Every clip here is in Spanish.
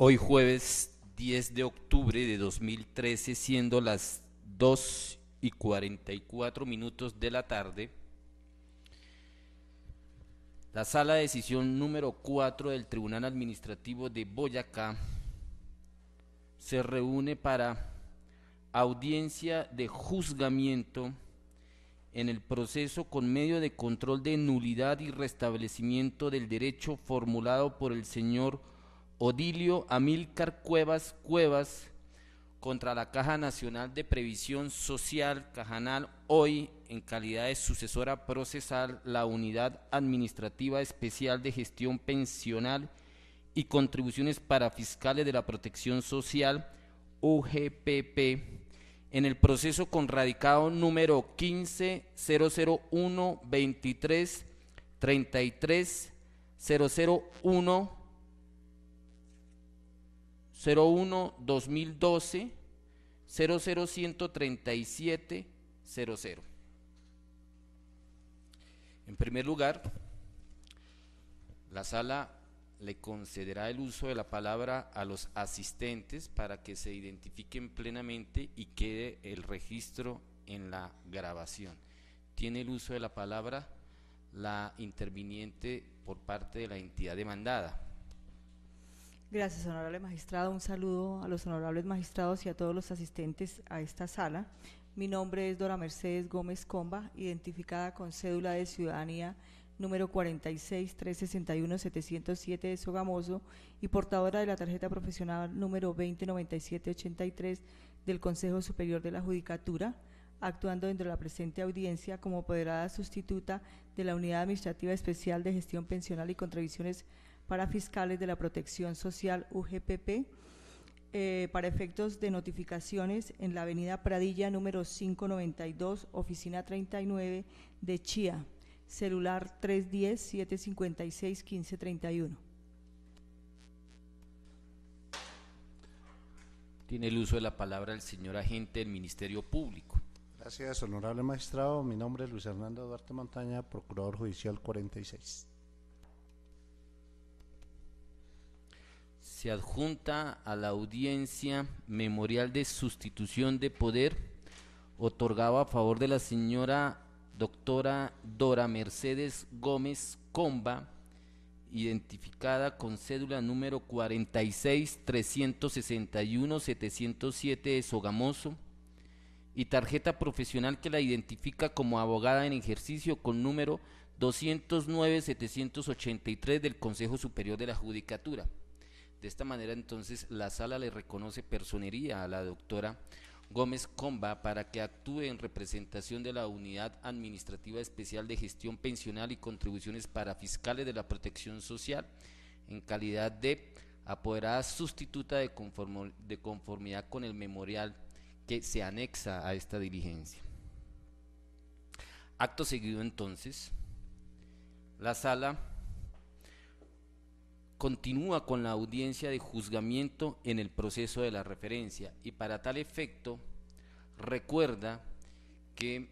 Hoy jueves 10 de octubre de 2013, siendo las 2:44 de la tarde, la Sala de Decisión número 4 del Tribunal Administrativo de Boyacá se reúne para audiencia de juzgamiento en el proceso con medio de control de nulidad y restablecimiento del derecho formulado por el señor Odilio Amílcar Cuevas contra la Caja Nacional de Previsión Social, Cajanal, hoy en calidad de sucesora procesal, la Unidad Administrativa Especial de Gestión Pensional y Contribuciones para Fiscales de la Protección Social, UGPP, en el proceso con radicado número 15-001-23-33-001 01-2012 00137-00. En primer lugar, la sala le concederá el uso de la palabra a los asistentes para que se identifiquen plenamente y quede el registro en la grabación. Tiene el uso de la palabra la interviniente por parte de la entidad demandada. Gracias, honorable magistrado. Un saludo a los honorables magistrados y a todos los asistentes a esta sala. Mi nombre es Dora Mercedes Gómez Comba, identificada con cédula de ciudadanía número 46-361-707 de Sogamoso y portadora de la tarjeta profesional número 209783 del Consejo Superior de la Judicatura, actuando dentro de la presente audiencia como apoderada sustituta de la Unidad Administrativa Especial de Gestión Pensional y Contribuciones para Fiscales de la Protección Social, UGPP, para efectos de notificaciones en la avenida Pradilla número 592, oficina 39 de Chía, celular 310-756-1531. Tiene el uso de la palabra el señor agente del Ministerio Público. Gracias, honorable magistrado. Mi nombre es Luis Hernando Duarte Montaña, Procurador Judicial 46. Se adjunta a la audiencia memorial de sustitución de poder otorgado a favor de la señora doctora Dora Mercedes Gómez Comba, identificada con cédula número 46-361-707 de Sogamoso, y tarjeta profesional que la identifica como abogada en ejercicio con número 209-783 del Consejo Superior de la Judicatura. De esta manera, entonces, la sala le reconoce personería a la doctora Gómez Comba para que actúe en representación de la Unidad Administrativa Especial de Gestión Pensional y Contribuciones para Fiscales de la Protección Social en calidad de apoderada sustituta de conformidad con el memorial que se anexa a esta diligencia. Acto seguido, entonces, la sala continúa con la audiencia de juzgamiento en el proceso de la referencia y para tal efecto recuerda que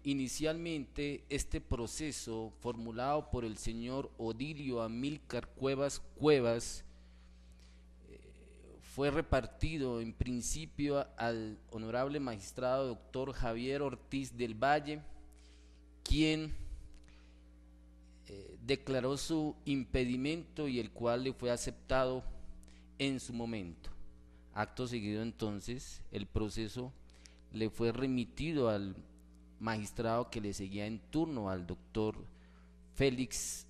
inicialmente este proceso formulado por el señor Odilio Amílcar Cuevas fue repartido en principio al honorable magistrado doctor Javier Ortiz del Valle, quien declaró su impedimento y el cual le fue aceptado en su momento. Acto seguido, entonces, el proceso le fue remitido al magistrado que le seguía en turno, al doctor Félix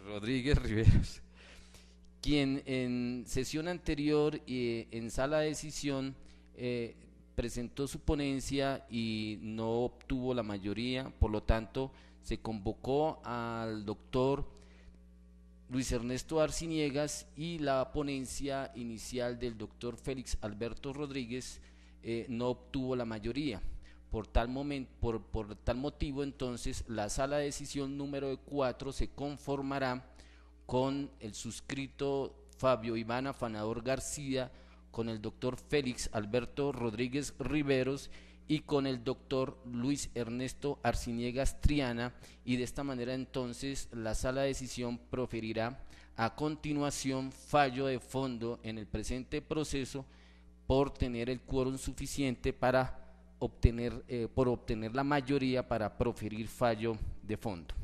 Rodríguez Riveros, quien en sesión anterior en sala de decisión presentó su ponencia y no obtuvo la mayoría, por lo tanto se convocó al doctor Luis Ernesto Arciniegas y la ponencia inicial del doctor Félix Alberto Rodríguez no obtuvo la mayoría. Por tal motivo, entonces, la sala de decisión número 4 se conformará con el suscrito Fabio Iván Afanador García, con el doctor Félix Alberto Rodríguez Riveros y con el doctor Luis Ernesto Arciniegas Triana, y de esta manera entonces la sala de decisión proferirá a continuación fallo de fondo en el presente proceso por tener el quórum suficiente para obtener la mayoría para proferir fallo de fondo.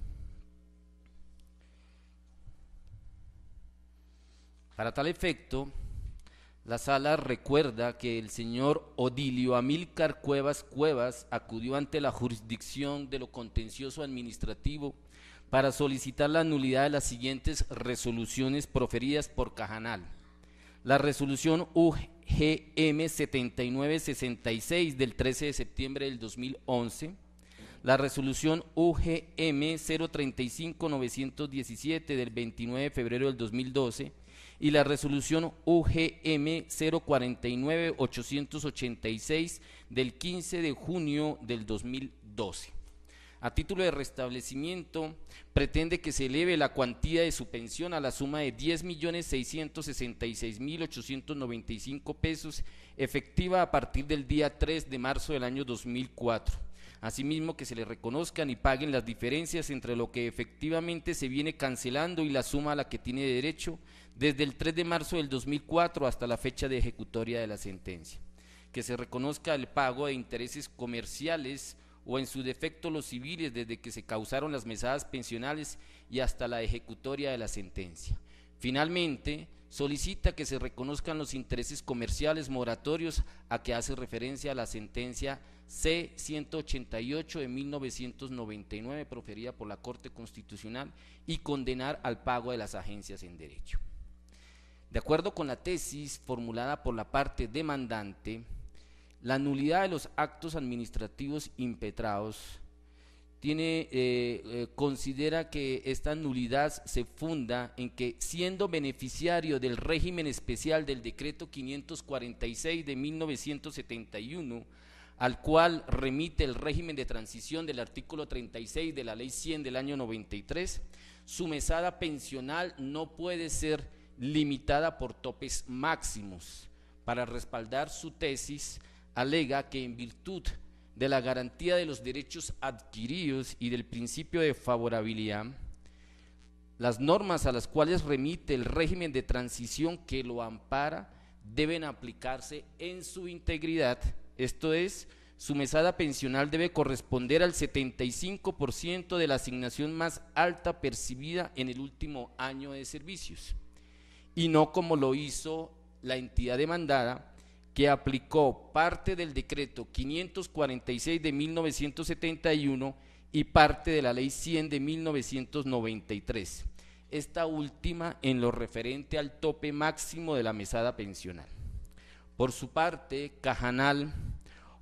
Para tal efecto, la sala recuerda que el señor Odilio Amílcar Cuevas acudió ante la jurisdicción de lo contencioso administrativo para solicitar la nulidad de las siguientes resoluciones proferidas por Cajanal. La resolución UGM 7966 del 13 de septiembre del 2011, la resolución UGM 035917 del 29 de febrero del 2012 y la resolución UGM 049886 del 15 de junio del 2012. A título de restablecimiento, pretende que se eleve la cuantía de su pensión a la suma de 10.666.895 pesos, efectiva a partir del día 3 de marzo del año 2004. Asimismo, que se le reconozcan y paguen las diferencias entre lo que efectivamente se viene cancelando y la suma a la que tiene derecho desde el 3 de marzo del 2004 hasta la fecha de ejecutoria de la sentencia. Que se reconozca el pago de intereses comerciales o en su defecto los civiles desde que se causaron las mesadas pensionales y hasta la ejecutoria de la sentencia. Finalmente, solicita que se reconozcan los intereses comerciales moratorios a que hace referencia a la sentencia C-188 de 1999 proferida por la Corte Constitucional y condenar al pago de las agencias en derecho. De acuerdo con la tesis formulada por la parte demandante, la nulidad de los actos administrativos impetrados considera que esta nulidad se funda en que, siendo beneficiario del régimen especial del decreto 546 de 1971, al cual remite el régimen de transición del artículo 36 de la ley 100 del año 93, su mesada pensional no puede ser limitada por topes máximos. Para respaldar su tesis, alega que en virtud de la garantía de los derechos adquiridos y del principio de favorabilidad, las normas a las cuales remite el régimen de transición que lo ampara deben aplicarse en su integridad, esto es, su mesada pensional debe corresponder al 75% de la asignación más alta percibida en el último año de servicios, y no como lo hizo la entidad demandada, que aplicó parte del decreto 546 de 1971 y parte de la ley 100 de 1993, esta última en lo referente al tope máximo de la mesada pensional. Por su parte, Cajanal,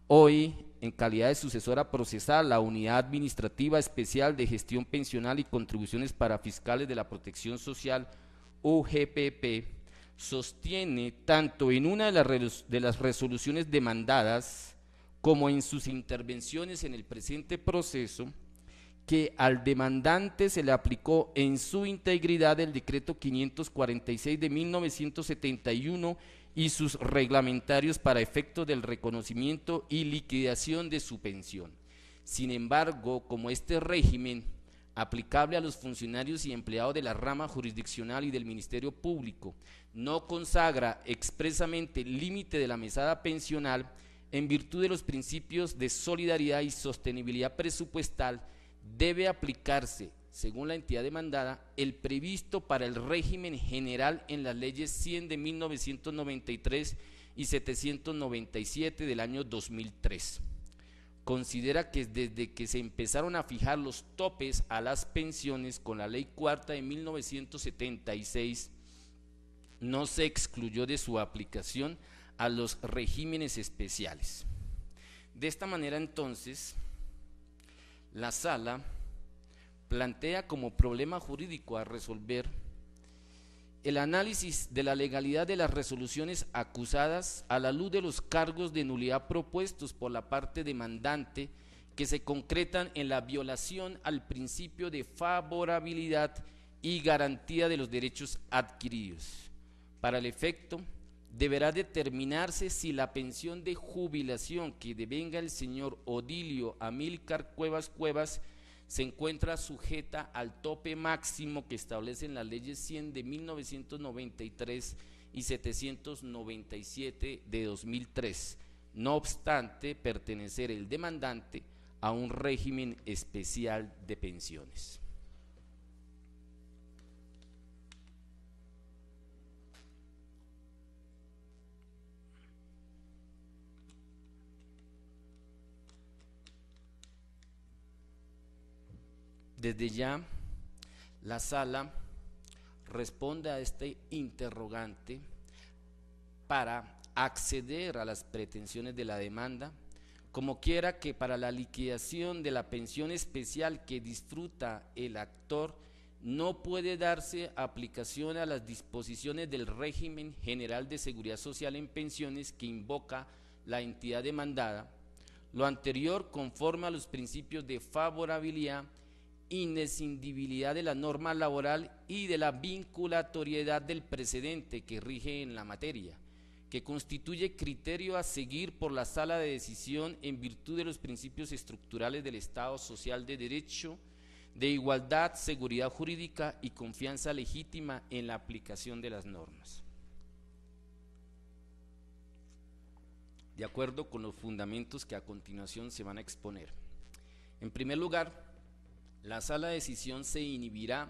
hoy en calidad de sucesora procesal, la Unidad Administrativa Especial de Gestión Pensional y Contribuciones para Fiscales de la Protección Social, UGPP, sostiene tanto en una de las resoluciones demandadas como en sus intervenciones en el presente proceso que al demandante se le aplicó en su integridad el decreto 546 de 1971 y sus reglamentarios para efectos del reconocimiento y liquidación de su pensión. Sin embargo, como este régimen aplicable a los funcionarios y empleados de la rama jurisdiccional y del Ministerio Público no consagra expresamente el límite de la mesada pensional, en virtud de los principios de solidaridad y sostenibilidad presupuestal, debe aplicarse, según la entidad demandada, el previsto para el régimen general en las leyes 100 de 1993 y 797 del año 2003. Considera que desde que se empezaron a fijar los topes a las pensiones con la ley cuarta de 1976, no se excluyó de su aplicación a los regímenes especiales. De esta manera, entonces, la sala plantea como problema jurídico a resolver el análisis de la legalidad de las resoluciones acusadas a la luz de los cargos de nulidad propuestos por la parte demandante, que se concretan en la violación al principio de favorabilidad y garantía de los derechos adquiridos. Para el efecto, deberá determinarse si la pensión de jubilación que devenga el señor Odilio Amílcar Cuevas Cuevas se encuentra sujeta al tope máximo que establecen las leyes 100 de 1993 y 797 de 2003, no obstante pertenecer el demandante a un régimen especial de pensiones. Desde ya, la sala responde a este interrogante para acceder a las pretensiones de la demanda, como quiera que para la liquidación de la pensión especial que disfruta el actor no puede darse aplicación a las disposiciones del régimen general de seguridad social en pensiones que invoca la entidad demandada, lo anterior conforme a los principios de favorabilidad, inescindibilidad de la norma laboral y de la vinculatoriedad del precedente que rige en la materia, que constituye criterio a seguir por la sala de decisión en virtud de los principios estructurales del Estado social de derecho, de igualdad, seguridad jurídica y confianza legítima en la aplicación de las normas. De acuerdo con los fundamentos que a continuación se van a exponer. En primer lugar, la sala de decisión se inhibirá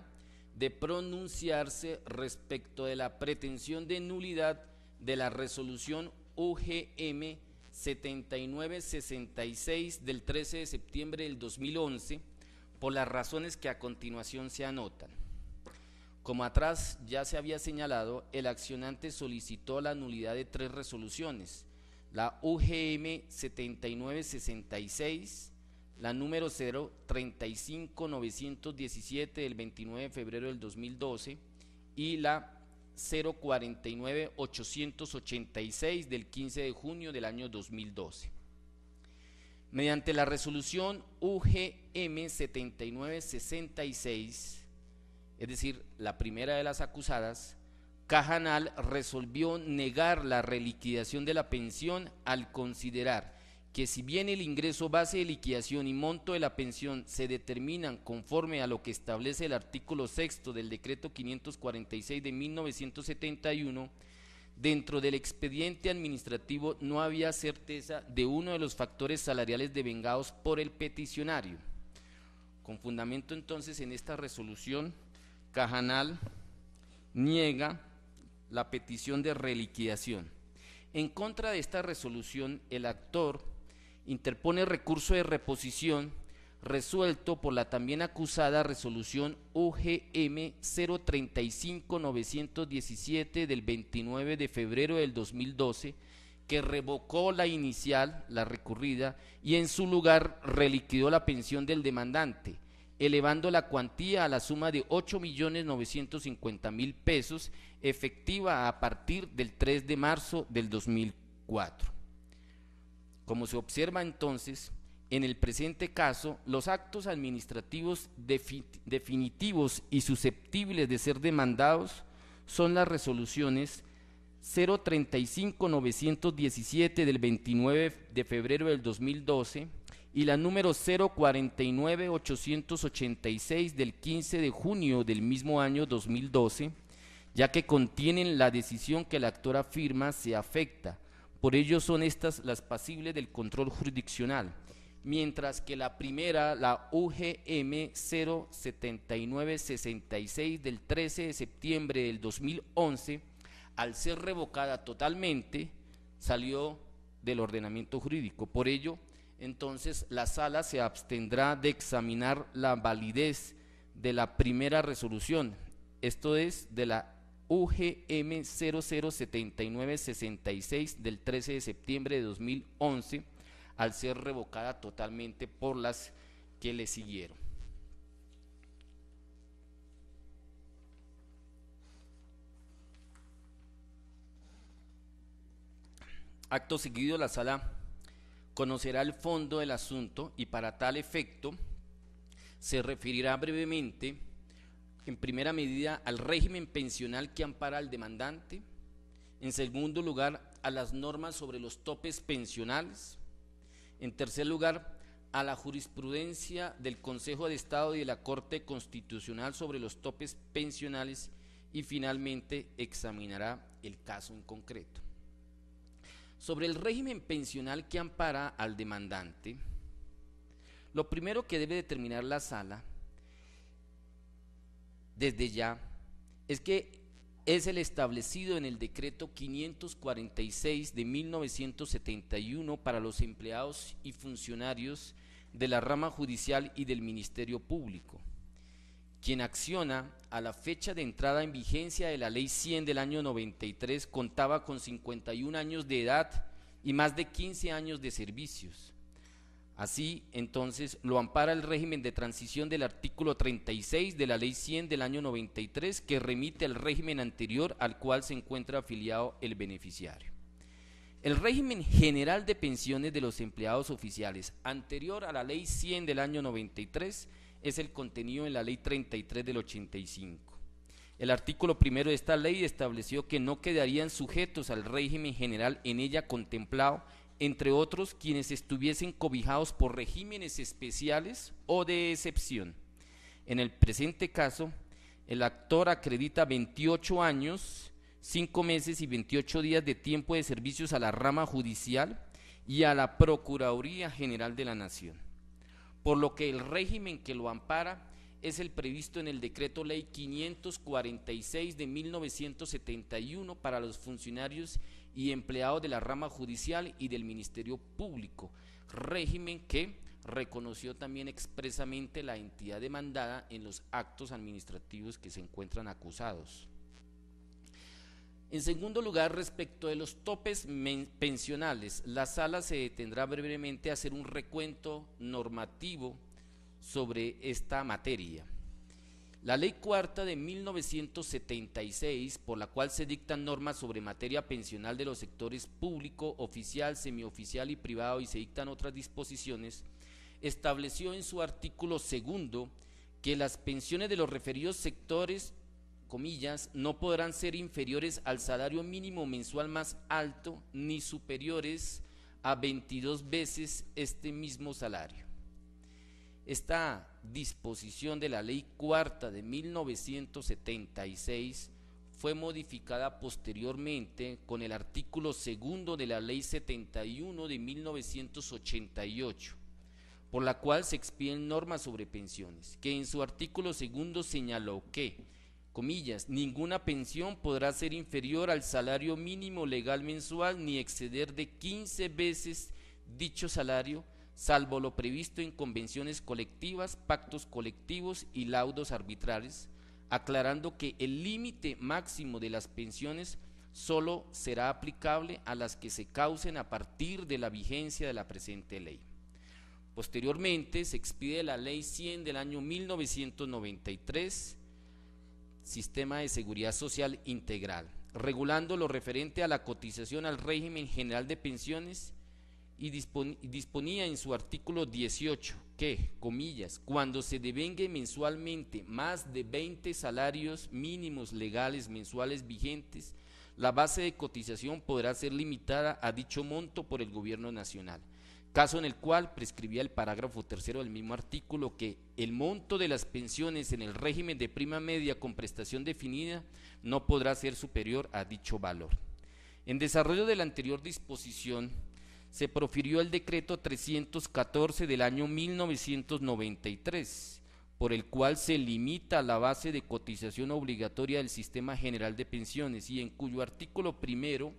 de pronunciarse respecto de la pretensión de nulidad de la resolución UGM 7966 del 13 de septiembre del 2011 por las razones que a continuación se anotan. Como atrás ya se había señalado, el accionante solicitó la nulidad de 3 resoluciones, la UGM 7966, la número 035917 del 29 de febrero del 2012 y la 049886 del 15 de junio del año 2012. Mediante la resolución UGM 7966, es decir, la primera de las acusadas, Cajanal resolvió negar la reliquidación de la pensión al considerar que si bien el ingreso base de liquidación y monto de la pensión se determinan conforme a lo que establece el artículo 6º del decreto 546 de 1971, dentro del expediente administrativo no había certeza de uno de los factores salariales devengados por el peticionario. Con fundamento entonces en esta resolución, Cajanal niega la petición de reliquidación. En contra de esta resolución, el actor interpone recurso de reposición resuelto por la también acusada resolución UGM 035917 del 29 de febrero del 2012, que revocó la inicial, la recurrida, y en su lugar reliquidó la pensión del demandante, elevando la cuantía a la suma de 8.950.000 pesos, efectiva a partir del 3 de marzo del 2004. Como se observa entonces, en el presente caso, los actos administrativos definitivos y susceptibles de ser demandados son las resoluciones 035917 del 29 de febrero del 2012 y la número 049886 del 15 de junio del mismo año 2012, ya que contienen la decisión que el actor afirma se afecta. Por ello son estas las pasibles del control jurisdiccional, mientras que la primera, la UGM 07966 del 13 de septiembre del 2011, al ser revocada totalmente, salió del ordenamiento jurídico. Por ello, entonces, la sala se abstendrá de examinar la validez de la primera resolución, esto es, de la UGM 007966 del 13 de septiembre de 2011, al ser revocada totalmente por las que le siguieron. Acto seguido, la sala conocerá el fondo del asunto y para tal efecto se referirá brevemente, en primera medida, al régimen pensional que ampara al demandante, En segundo lugar, a las normas sobre los topes pensionales. En tercer lugar, a la jurisprudencia del Consejo de Estado y de la Corte Constitucional sobre los topes pensionales, y finalmente examinará el caso en concreto. Sobre el régimen pensional que ampara al demandante, lo primero que debe determinar la Sala desde ya es que es el establecido en el decreto 546 de 1971 para los empleados y funcionarios de la rama judicial y del Ministerio Público, quien acciona a la fecha de entrada en vigencia de la Ley 100 del año 93 contaba con 51 años de edad y más de 15 años de servicios. Así, entonces, lo ampara el régimen de transición del artículo 36 de la Ley 100 del año 93, que remite al régimen anterior al cual se encuentra afiliado el beneficiario. El régimen general de pensiones de los empleados oficiales, anterior a la Ley 100 del año 93, es el contenido en la Ley 33 del 85. El artículo primero de esta ley estableció que no quedarían sujetos al régimen general en ella contemplado, entre otros, quienes estuviesen cobijados por regímenes especiales o de excepción. En el presente caso, el actor acredita 28 años, 5 meses y 28 días de tiempo de servicios a la rama judicial y a la Procuraduría General de la Nación, por lo que el régimen que lo ampara es el previsto en el Decreto Ley 546 de 1971 para los funcionarios y empleados de la rama judicial y del Ministerio Público, régimen que reconoció también expresamente la entidad demandada en los actos administrativos que se encuentran acusados. En segundo lugar, respecto de los topes pensionales, la Sala se detendrá brevemente a hacer un recuento normativo sobre esta materia. La Ley Cuarta de 1976, por la cual se dictan normas sobre materia pensional de los sectores público, oficial, semioficial y privado, y se dictan otras disposiciones, estableció en su artículo segundo que las pensiones de los referidos sectores, comillas, no podrán ser inferiores al salario mínimo mensual más alto ni superiores a 22 veces este mismo salario. Esta disposición de la Ley Cuarta de 1976 fue modificada posteriormente con el artículo segundo de la Ley 71 de 1988, por la cual se expiden normas sobre pensiones, que en su artículo segundo señaló que, comillas, ninguna pensión podrá ser inferior al salario mínimo legal mensual ni exceder de 15 veces dicho salario, salvo lo previsto en convenciones colectivas, pactos colectivos y laudos arbitrales, aclarando que el límite máximo de las pensiones solo será aplicable a las que se causen a partir de la vigencia de la presente ley. Posteriormente se expide la Ley 100 del año 1993, Sistema de Seguridad Social Integral, regulando lo referente a la cotización al régimen general de pensiones, y disponía en su artículo 18 que, comillas, cuando se devengue mensualmente más de 20 salarios mínimos legales mensuales vigentes, la base de cotización podrá ser limitada a dicho monto por el Gobierno Nacional, caso en el cual prescribía el parágrafo tercero del mismo artículo que el monto de las pensiones en el régimen de prima media con prestación definida no podrá ser superior a dicho valor. En desarrollo de la anterior disposición, se profirió el decreto 314 del año 1993, por el cual se limita la base de cotización obligatoria del Sistema General de Pensiones y en cuyo artículo primero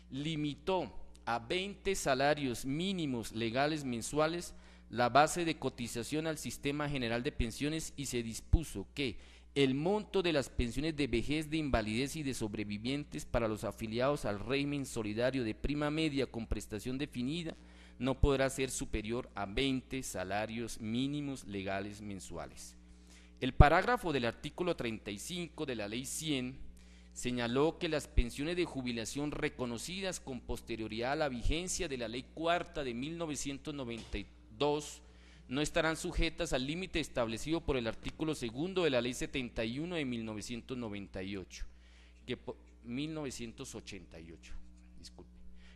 limitó a 20 salarios mínimos legales mensuales la base de cotización al Sistema General de Pensiones y se dispuso que el monto de las pensiones de vejez, de invalidez y de sobrevivientes para los afiliados al régimen solidario de prima media con prestación definida no podrá ser superior a 20 salarios mínimos legales mensuales. El parágrafo del artículo 35 de la Ley 100 señaló que las pensiones de jubilación reconocidas con posterioridad a la vigencia de la Ley Cuarta de 1992 no estarán sujetas al límite establecido por el artículo segundo de la Ley 71 de 1998, 1988, disculpe,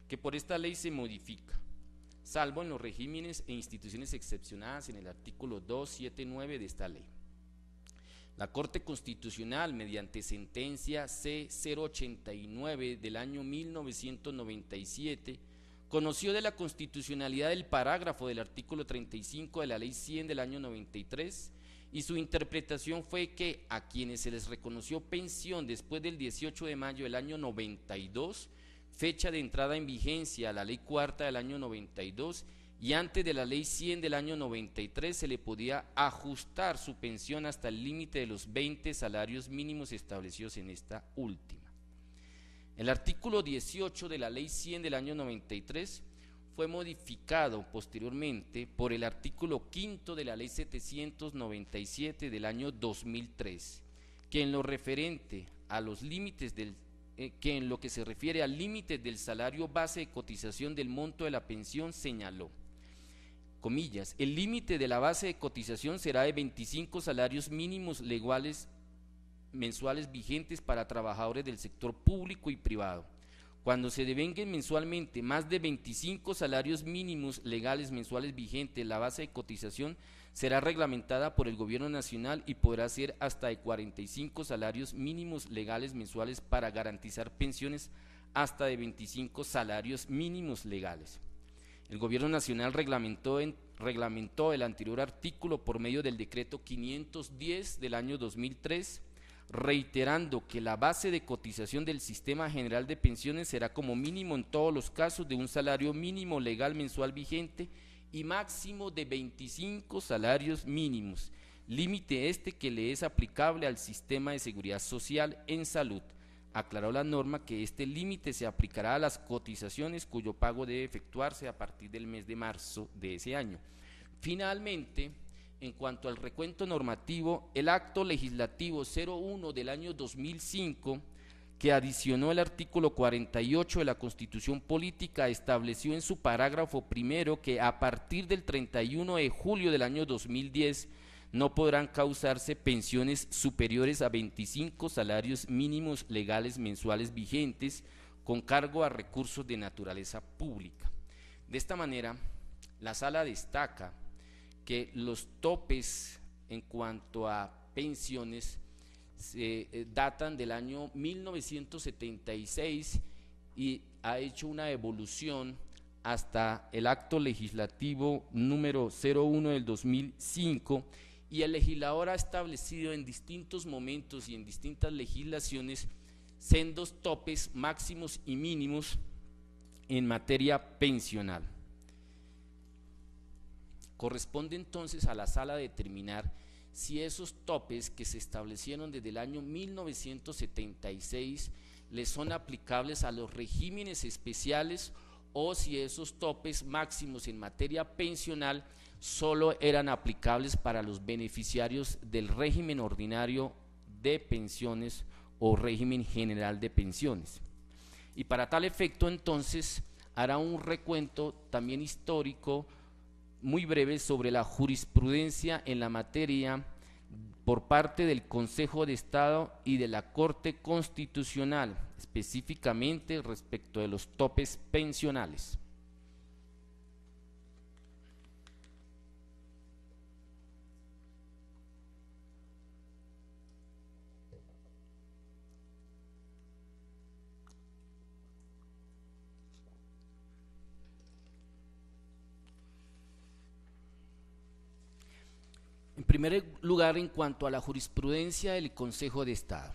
que por esta ley se modifica, salvo en los regímenes e instituciones excepcionadas en el artículo 279 de esta ley. La Corte Constitucional, mediante sentencia C-089 del año 1997, conoció de la constitucionalidad del parágrafo del artículo 35 de la Ley 100 del año 93, y su interpretación fue que a quienes se les reconoció pensión después del 18 de mayo del año 92, fecha de entrada en vigencia a la Ley Cuarta del año 92, y antes de la Ley 100 del año 93, se le podía ajustar su pensión hasta el límite de los 20 salarios mínimos establecidos en esta última. El artículo 18 de la Ley 100 del año 93 fue modificado posteriormente por el artículo 5 de la Ley 797 del año 2003, que en lo referente a los límites que en lo que se refiere al límite del salario base de cotización del monto de la pensión señaló, comillas, el límite de la base de cotización será de 25 salarios mínimos legales mensuales vigentes para trabajadores del sector público y privado. Cuando se devenguen mensualmente más de 25 salarios mínimos legales mensuales vigentes, la base de cotización será reglamentada por el Gobierno Nacional y podrá ser hasta de 45 salarios mínimos legales mensuales para garantizar pensiones hasta de 25 salarios mínimos legales. El Gobierno Nacional reglamentó el anterior artículo por medio del decreto 510 del año 2003, reiterando que la base de cotización del Sistema General de Pensiones será como mínimo en todos los casos de un salario mínimo legal mensual vigente y máximo de 25 salarios mínimos, límite este que le es aplicable al sistema de seguridad social en salud. Aclaró la norma que este límite se aplicará a las cotizaciones cuyo pago debe efectuarse a partir del mes de marzo de ese año. Finalmente, en cuanto al recuento normativo, el acto legislativo 01 del año 2005, que adicionó el artículo 48 de la Constitución Política, estableció en su parágrafo primero que a partir del 31 de julio del año 2010 no podrán causarse pensiones superiores a 25 salarios mínimos legales mensuales vigentes con cargo a recursos de naturaleza pública. De esta manera, la Sala destaca que los topes en cuanto a pensiones datan del año 1976 y ha hecho una evolución hasta el acto legislativo número 01 del 2005, y el legislador ha establecido en distintos momentos y en distintas legislaciones sendos topes máximos y mínimos en materia pensional. Corresponde entonces a la Sala determinar si esos topes que se establecieron desde el año 1976 les son aplicables a los regímenes especiales o si esos topes máximos en materia pensional solo eran aplicables para los beneficiarios del régimen ordinario de pensiones o régimen general de pensiones. Y para tal efecto entonces hará un recuento también histórico muy breve sobre la jurisprudencia en la materia por parte del Consejo de Estado y de la Corte Constitucional, específicamente respecto de los topes pensionales. En primer lugar, en cuanto a la jurisprudencia del Consejo de Estado.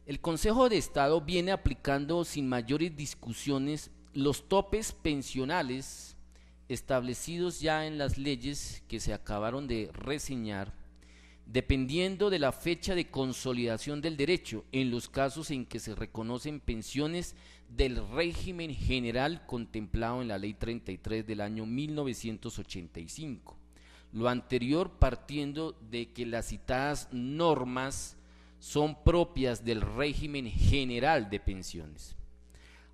El Consejo de Estado viene aplicando sin mayores discusiones los topes pensionales establecidos ya en las leyes que se acabaron de reseñar, dependiendo de la fecha de consolidación del derecho, en los casos en que se reconocen pensiones del régimen general contemplado en la Ley 33 del año 1985. Lo anterior partiendo de que las citadas normas son propias del régimen general de pensiones.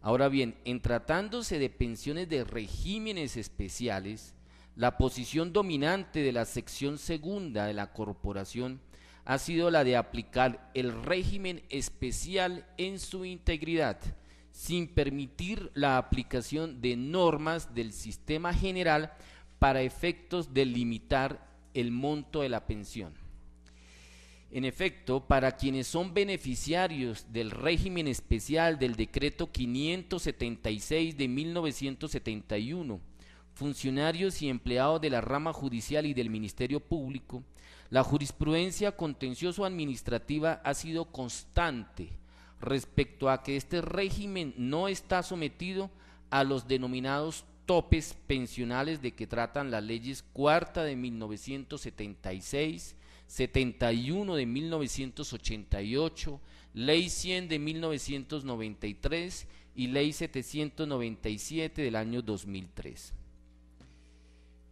Ahora bien, en tratándose de pensiones de regímenes especiales, la posición dominante de la sección segunda de la Corporación ha sido la de aplicar el régimen especial en su integridad, sin permitir la aplicación de normas del sistema general para efectos de limitar el monto de la pensión. En efecto, para quienes son beneficiarios del régimen especial del decreto 576 de 1971, funcionarios y empleados de la rama judicial y del Ministerio Público, la jurisprudencia contencioso-administrativa ha sido constante respecto a que este régimen no está sometido a los denominados topes pensionales de que tratan las leyes cuarta de 1976, 71 de 1988, Ley 100 de 1993 y Ley 797 del año 2003.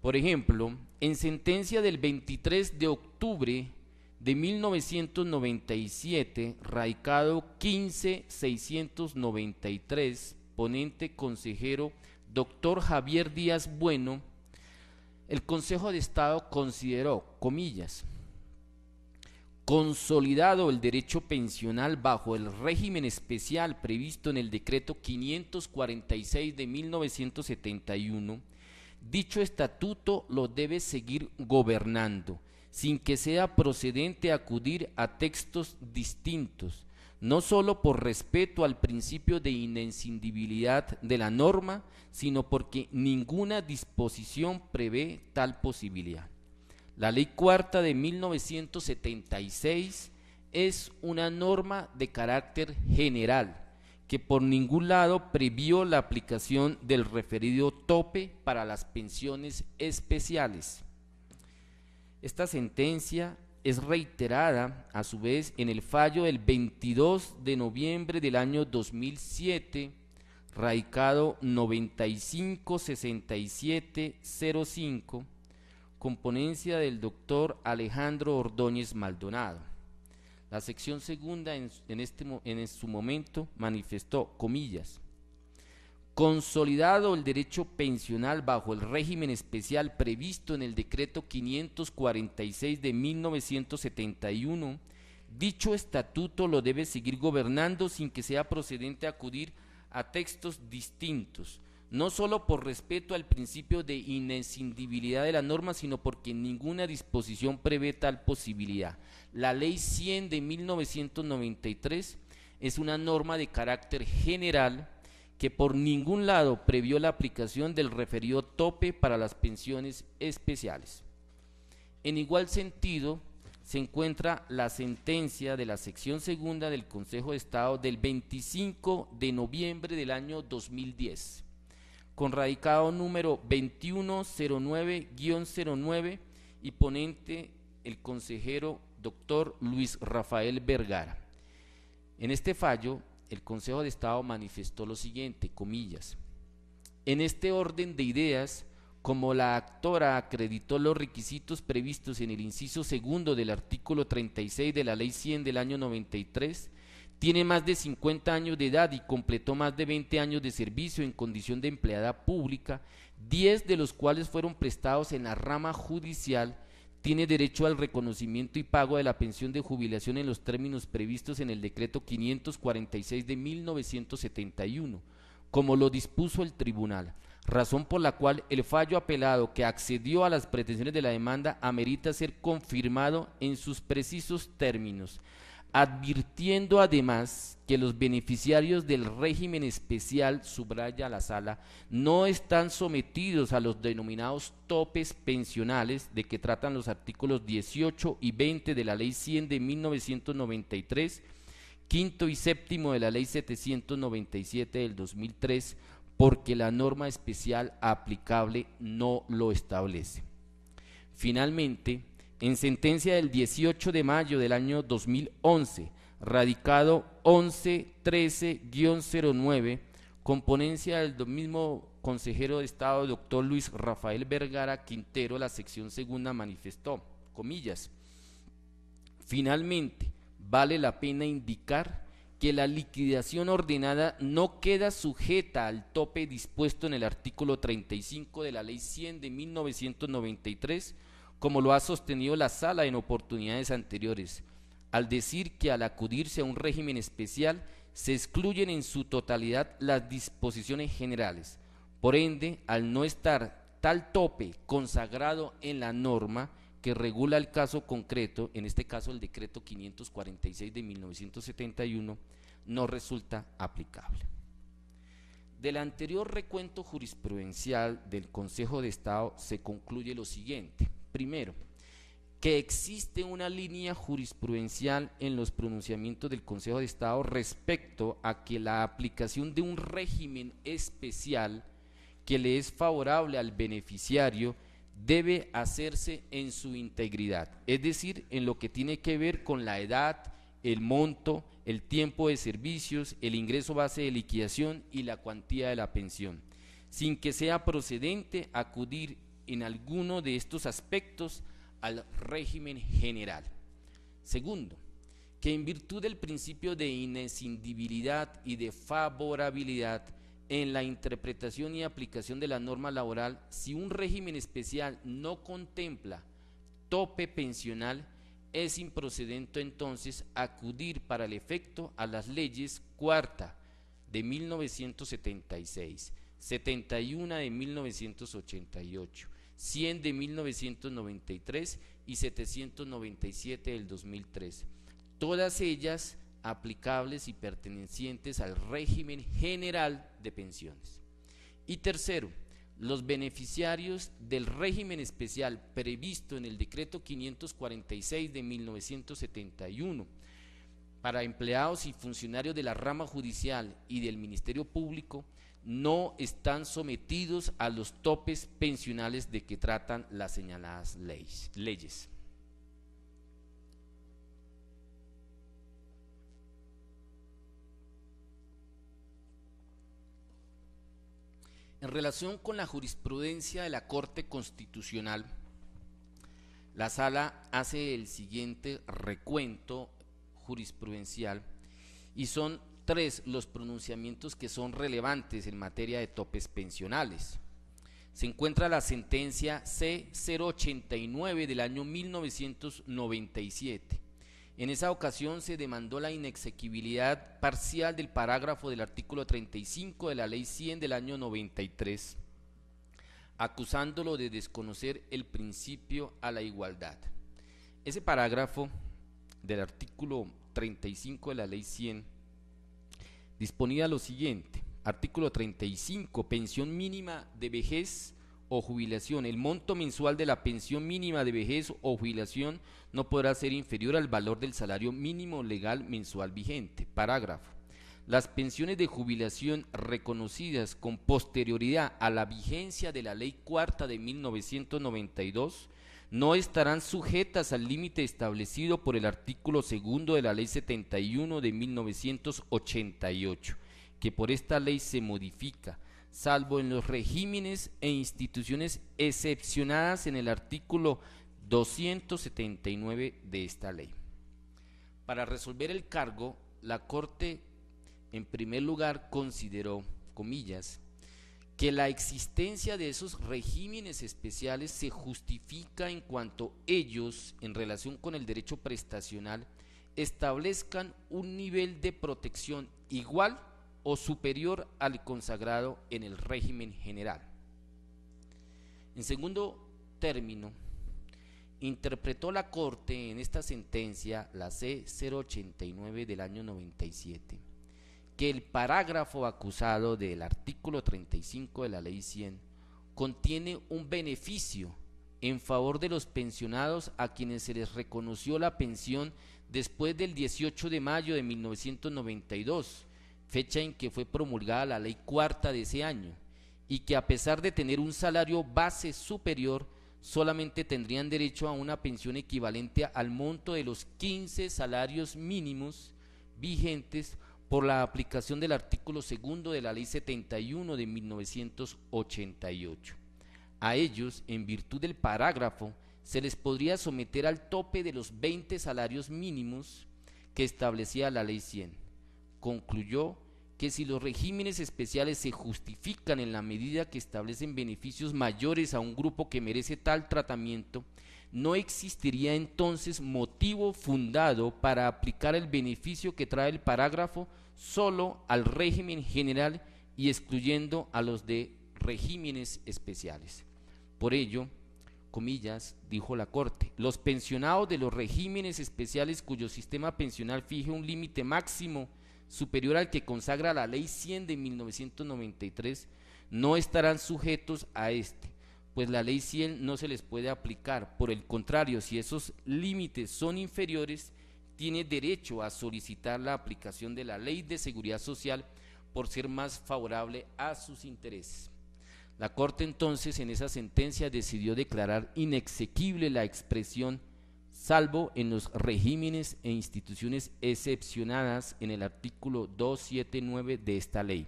Por ejemplo, en sentencia del 23 de octubre de 1997, radicado 15-693, ponente consejero Dr. Javier Díaz Bueno, el Consejo de Estado consideró, comillas, consolidado el derecho pensional bajo el régimen especial previsto en el decreto 546 de 1971, dicho estatuto lo debe seguir gobernando, sin que sea procedente acudir a textos distintos, no solo por respeto al principio de inescindibilidad de la norma, sino porque ninguna disposición prevé tal posibilidad. La Ley Cuarta de 1976 es una norma de carácter general, que por ningún lado previó la aplicación del referido tope para las pensiones especiales. Esta sentencia es reiterada a su vez en el fallo del 22 de noviembre del año 2007, radicado 95-6705, con ponencia del doctor Alejandro Ordóñez Maldonado. La sección segunda en su momento manifestó, comillas, consolidado el derecho pensional bajo el régimen especial previsto en el decreto 546 de 1971, dicho estatuto lo debe seguir gobernando sin que sea procedente acudir a textos distintos, no solo por respeto al principio de inescindibilidad de la norma, sino porque ninguna disposición prevé tal posibilidad. La Ley 100 de 1993 es una norma de carácter general que por ningún lado previó la aplicación del referido tope para las pensiones especiales. En igual sentido, se encuentra la sentencia de la sección segunda del Consejo de Estado del 25 de noviembre del año 2010, con radicado número 2109-09 y ponente el consejero doctor Luis Rafael Vergara. En este fallo, el Consejo de Estado manifestó lo siguiente, comillas, en este orden de ideas, como la actora acreditó los requisitos previstos en el inciso segundo del artículo 36 de la Ley 100 del año 93, tiene más de 50 años de edad y completó más de 20 años de servicio en condición de empleada pública, 10 de los cuales fueron prestados en la rama judicial, tiene derecho al reconocimiento y pago de la pensión de jubilación en los términos previstos en el decreto 546 de 1971, como lo dispuso el tribunal, razón por la cual el fallo apelado que accedió a las pretensiones de la demanda amerita ser confirmado en sus precisos términos, advirtiendo además que los beneficiarios del régimen especial, subraya la sala, no están sometidos a los denominados topes pensionales de que tratan los artículos 18 y 20 de la Ley 100 de 1993, quinto y séptimo de la Ley 797 del 2003, porque la norma especial aplicable no lo establece. Finalmente, en sentencia del 18 de mayo del año 2011, radicado 1113-09, con ponencia del mismo consejero de Estado, doctor Luis Rafael Vergara Quintero, la sección segunda manifestó, comillas, finalmente, vale la pena indicar que la liquidación ordenada no queda sujeta al tope dispuesto en el artículo 35 de la Ley 100 de 1993, como lo ha sostenido la Sala en oportunidades anteriores, al decir que al acudirse a un régimen especial se excluyen en su totalidad las disposiciones generales. Por ende, al no estar tal tope consagrado en la norma que regula el caso concreto, en este caso el decreto 546 de 1971, no resulta aplicable. Del anterior recuento jurisprudencial del Consejo de Estado se concluye lo siguiente. Primero, que existe una línea jurisprudencial en los pronunciamientos del Consejo de Estado respecto a que la aplicación de un régimen especial que le es favorable al beneficiario debe hacerse en su integridad, es decir, en lo que tiene que ver con la edad, el monto, el tiempo de servicios, el ingreso base de liquidación y la cuantía de la pensión, sin que sea procedente acudir en alguno de estos aspectos al régimen general. Segundo, que en virtud del principio de inescindibilidad y de favorabilidad en la interpretación y aplicación de la norma laboral, si un régimen especial no contempla tope pensional, es improcedente entonces acudir para el efecto a las leyes cuarta de 1976, 71 de 1988, 100 de 1993 y 797 del 2003, todas ellas aplicables y pertenecientes al régimen general de pensiones. Y tercero, los beneficiarios del régimen especial previsto en el decreto 546 de 1971 para empleados y funcionarios de la rama judicial y del Ministerio Público no están sometidos a los topes pensionales de que tratan las señaladas leyes. En relación con la jurisprudencia de la Corte Constitucional, la Sala hace el siguiente recuento jurisprudencial y son 3 los pronunciamientos que son relevantes en materia de topes pensionales. Se encuentra la sentencia C-089 del año 1997. En esa ocasión se demandó la inexequibilidad parcial del parágrafo del artículo 35 de la Ley 100 del año 93, acusándolo de desconocer el principio a la igualdad. Ese parágrafo del artículo 35 de la Ley 100 disponía lo siguiente: artículo 35, pensión mínima de vejez o jubilación. El monto mensual de la pensión mínima de vejez o jubilación no podrá ser inferior al valor del salario mínimo legal mensual vigente. Parágrafo. Las pensiones de jubilación reconocidas con posterioridad a la vigencia de la Ley Cuarta de 1992 no estarán sujetas al límite establecido por el artículo 2 de la Ley 71 de 1988, que por esta ley se modifica, salvo en los regímenes e instituciones excepcionadas en el artículo 279 de esta ley. Para resolver el cargo, la Corte en primer lugar consideró, comillas, que la existencia de esos regímenes especiales se justifica en cuanto ellos, en relación con el derecho prestacional, establezcan un nivel de protección igual o superior al consagrado en el régimen general. En segundo término, interpretó la Corte en esta sentencia, la C-089 del año 97, que el parágrafo acusado del artículo 35 de la Ley 100 contiene un beneficio en favor de los pensionados a quienes se les reconoció la pensión después del 18 de mayo de 1992, fecha en que fue promulgada la Ley Cuarta de ese año, y que a pesar de tener un salario base superior, solamente tendrían derecho a una pensión equivalente al monto de los 15 salarios mínimos vigentes por la aplicación del artículo 2 de la Ley 71 de 1988. A ellos, en virtud del parágrafo, se les podría someter al tope de los 20 salarios mínimos que establecía la Ley 100. Concluyó que si los regímenes especiales se justifican en la medida que establecen beneficios mayores a un grupo que merece tal tratamiento, no existiría entonces motivo fundado para aplicar el beneficio que trae el parágrafo solo al régimen general y excluyendo a los de regímenes especiales. Por ello, comillas, dijo la Corte, los pensionados de los regímenes especiales cuyo sistema pensional fije un límite máximo superior al que consagra la Ley 100 de 1993 no estarán sujetos a este, pues la Ley 100 no se les puede aplicar. Por el contrario, si esos límites son inferiores, tiene derecho a solicitar la aplicación de la Ley de Seguridad Social por ser más favorable a sus intereses. La Corte entonces en esa sentencia decidió declarar inexequible la expresión salvo en los regímenes e instituciones excepcionadas en el artículo 279 de esta ley.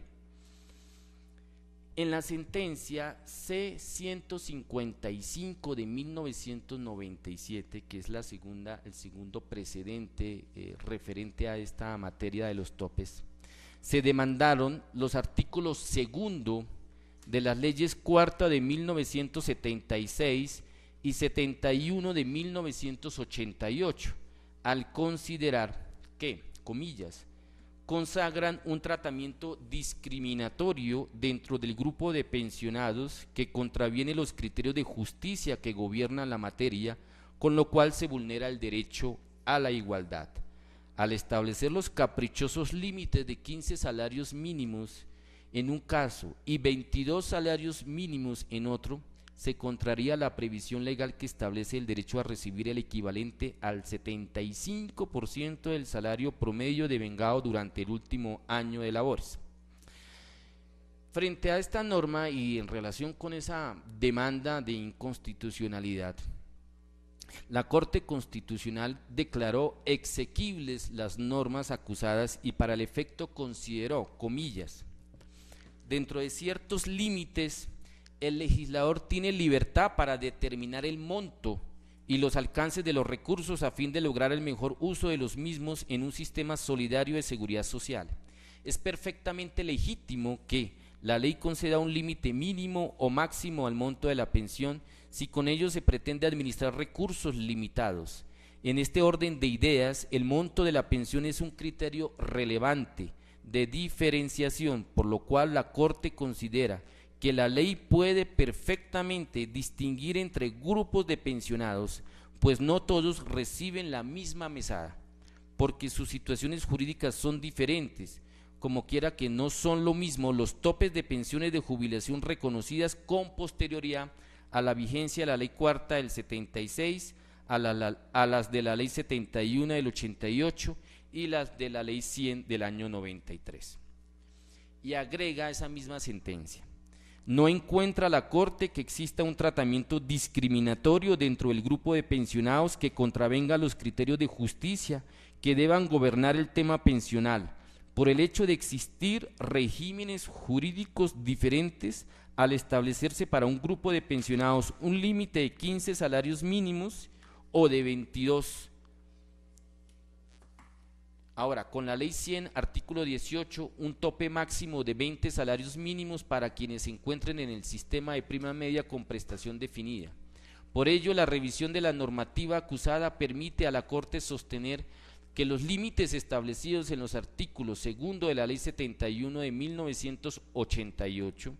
En la sentencia C-155 de 1997, que es el segundo precedente referente a esta materia de los topes, se demandaron los artículos segundo de las leyes cuarta de 1976 y 71 de 1988, al considerar que, comillas, consagran un tratamiento discriminatorio dentro del grupo de pensionados que contraviene los criterios de justicia que gobiernan la materia, con lo cual se vulnera el derecho a la igualdad. Al establecer los caprichosos límites de 15 salarios mínimos en un caso y 22 salarios mínimos en otro, se contraría la previsión legal que establece el derecho a recibir el equivalente al 75% del salario promedio devengado durante el último año de labores. Frente a esta norma y en relación con esa demanda de inconstitucionalidad, la Corte Constitucional declaró exequibles las normas acusadas y para el efecto consideró, comillas, dentro de ciertos límites, el legislador tiene libertad para determinar el monto y los alcances de los recursos a fin de lograr el mejor uso de los mismos en un sistema solidario de seguridad social. Es perfectamente legítimo que la ley conceda un límite mínimo o máximo al monto de la pensión si con ello se pretende administrar recursos limitados. En este orden de ideas, el monto de la pensión es un criterio relevante de diferenciación, por lo cual la Corte considera que la ley puede perfectamente distinguir entre grupos de pensionados, pues no todos reciben la misma mesada, porque sus situaciones jurídicas son diferentes, como quiera que no son lo mismo los topes de pensiones de jubilación reconocidas con posterioridad a la vigencia de la Ley Cuarta del 76, a las de la Ley 71 del 88 y las de la Ley 100 del año 93. Y agrega esa misma sentencia: no encuentra la Corte que exista un tratamiento discriminatorio dentro del grupo de pensionados que contravenga los criterios de justicia que deban gobernar el tema pensional, por el hecho de existir regímenes jurídicos diferentes al establecerse para un grupo de pensionados un límite de 15 salarios mínimos o de 22. Ahora, con la Ley 100, artículo 18, un tope máximo de 20 salarios mínimos para quienes se encuentren en el sistema de prima media con prestación definida. Por ello, la revisión de la normativa acusada permite a la Corte sostener que los límites establecidos en los artículos segundo de la Ley 71 de 1988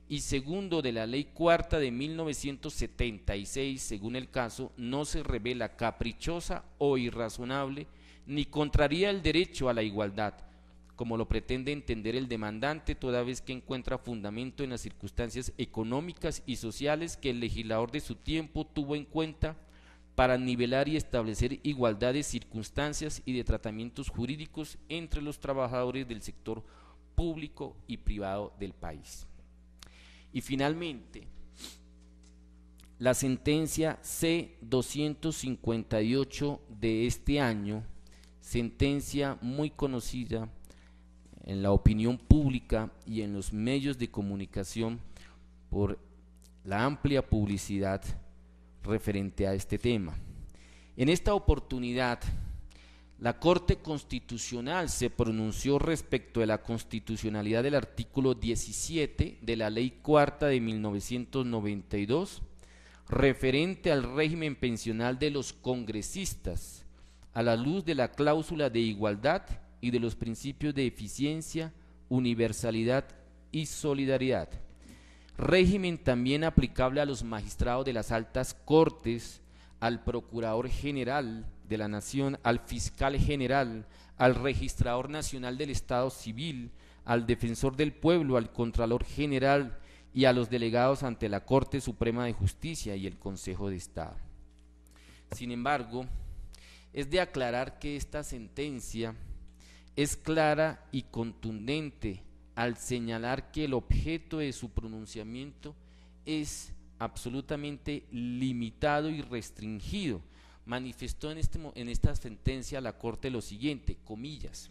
y segundo de la Ley Cuarta de 1976, según el caso, no se revela caprichosa o irrazonable, ni contraría el derecho a la igualdad, como lo pretende entender el demandante, toda vez que encuentra fundamento en las circunstancias económicas y sociales que el legislador de su tiempo tuvo en cuenta para nivelar y establecer igualdad de circunstancias y de tratamientos jurídicos entre los trabajadores del sector público y privado del país. Y finalmente, la sentencia C-258 de este año, sentencia muy conocida en la opinión pública y en los medios de comunicación por la amplia publicidad referente a este tema. En esta oportunidad, la Corte Constitucional se pronunció respecto de la constitucionalidad del artículo 17 de la Ley Cuarta de 1992, referente al régimen pensional de los congresistas, a la luz de la cláusula de igualdad y de los principios de eficiencia, universalidad y solidaridad. Régimen también aplicable a los magistrados de las altas cortes, al procurador general de la nación, al fiscal general, al registrador nacional del Estado civil, al defensor del pueblo, al contralor general y a los delegados ante la Corte Suprema de Justicia y el Consejo de Estado. Sin embargo, es de aclarar que esta sentencia es clara y contundente al señalar que el objeto de su pronunciamiento es absolutamente limitado y restringido. Manifestó en esta sentencia la Corte lo siguiente, comillas: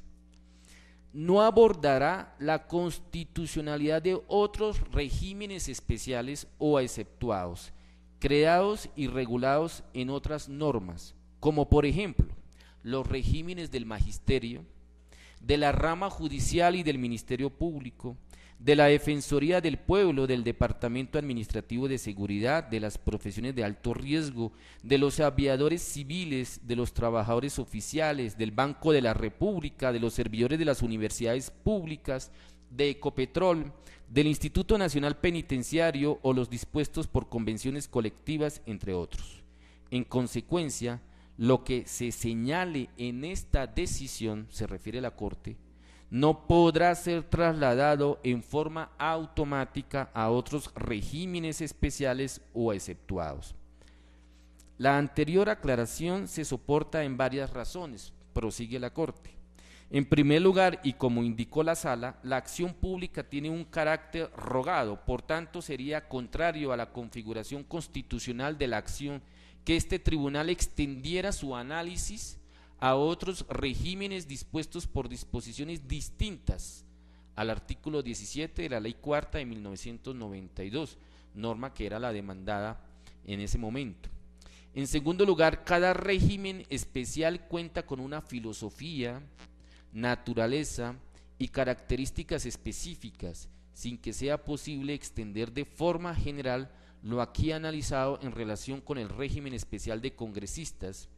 no abordará la constitucionalidad de otros regímenes especiales o exceptuados, creados y regulados en otras normas, como por ejemplo los regímenes del magisterio, de la rama judicial y del Ministerio Público, de la Defensoría del Pueblo, del Departamento Administrativo de Seguridad, de las profesiones de alto riesgo, de los aviadores civiles, de los trabajadores oficiales, del Banco de la República, de los servidores de las universidades públicas, de Ecopetrol, del Instituto Nacional Penitenciario o los dispuestos por convenciones colectivas, entre otros. En consecuencia, lo que se señale en esta decisión, se refiere a la Corte, no podrá ser trasladado en forma automática a otros regímenes especiales o exceptuados. La anterior aclaración se soporta en varias razones, prosigue la Corte. En primer lugar, y como indicó la Sala, la acción pública tiene un carácter rogado, por tanto sería contrario a la configuración constitucional de la acción que este tribunal extendiera su análisis a otros regímenes dispuestos por disposiciones distintas al artículo 17 de la Ley Cuarta de 1992, norma que era la demandada en ese momento. En segundo lugar, cada régimen especial cuenta con una filosofía, naturaleza y características específicas, sin que sea posible extender de forma general lo aquí analizado en relación con el régimen especial de congresistas.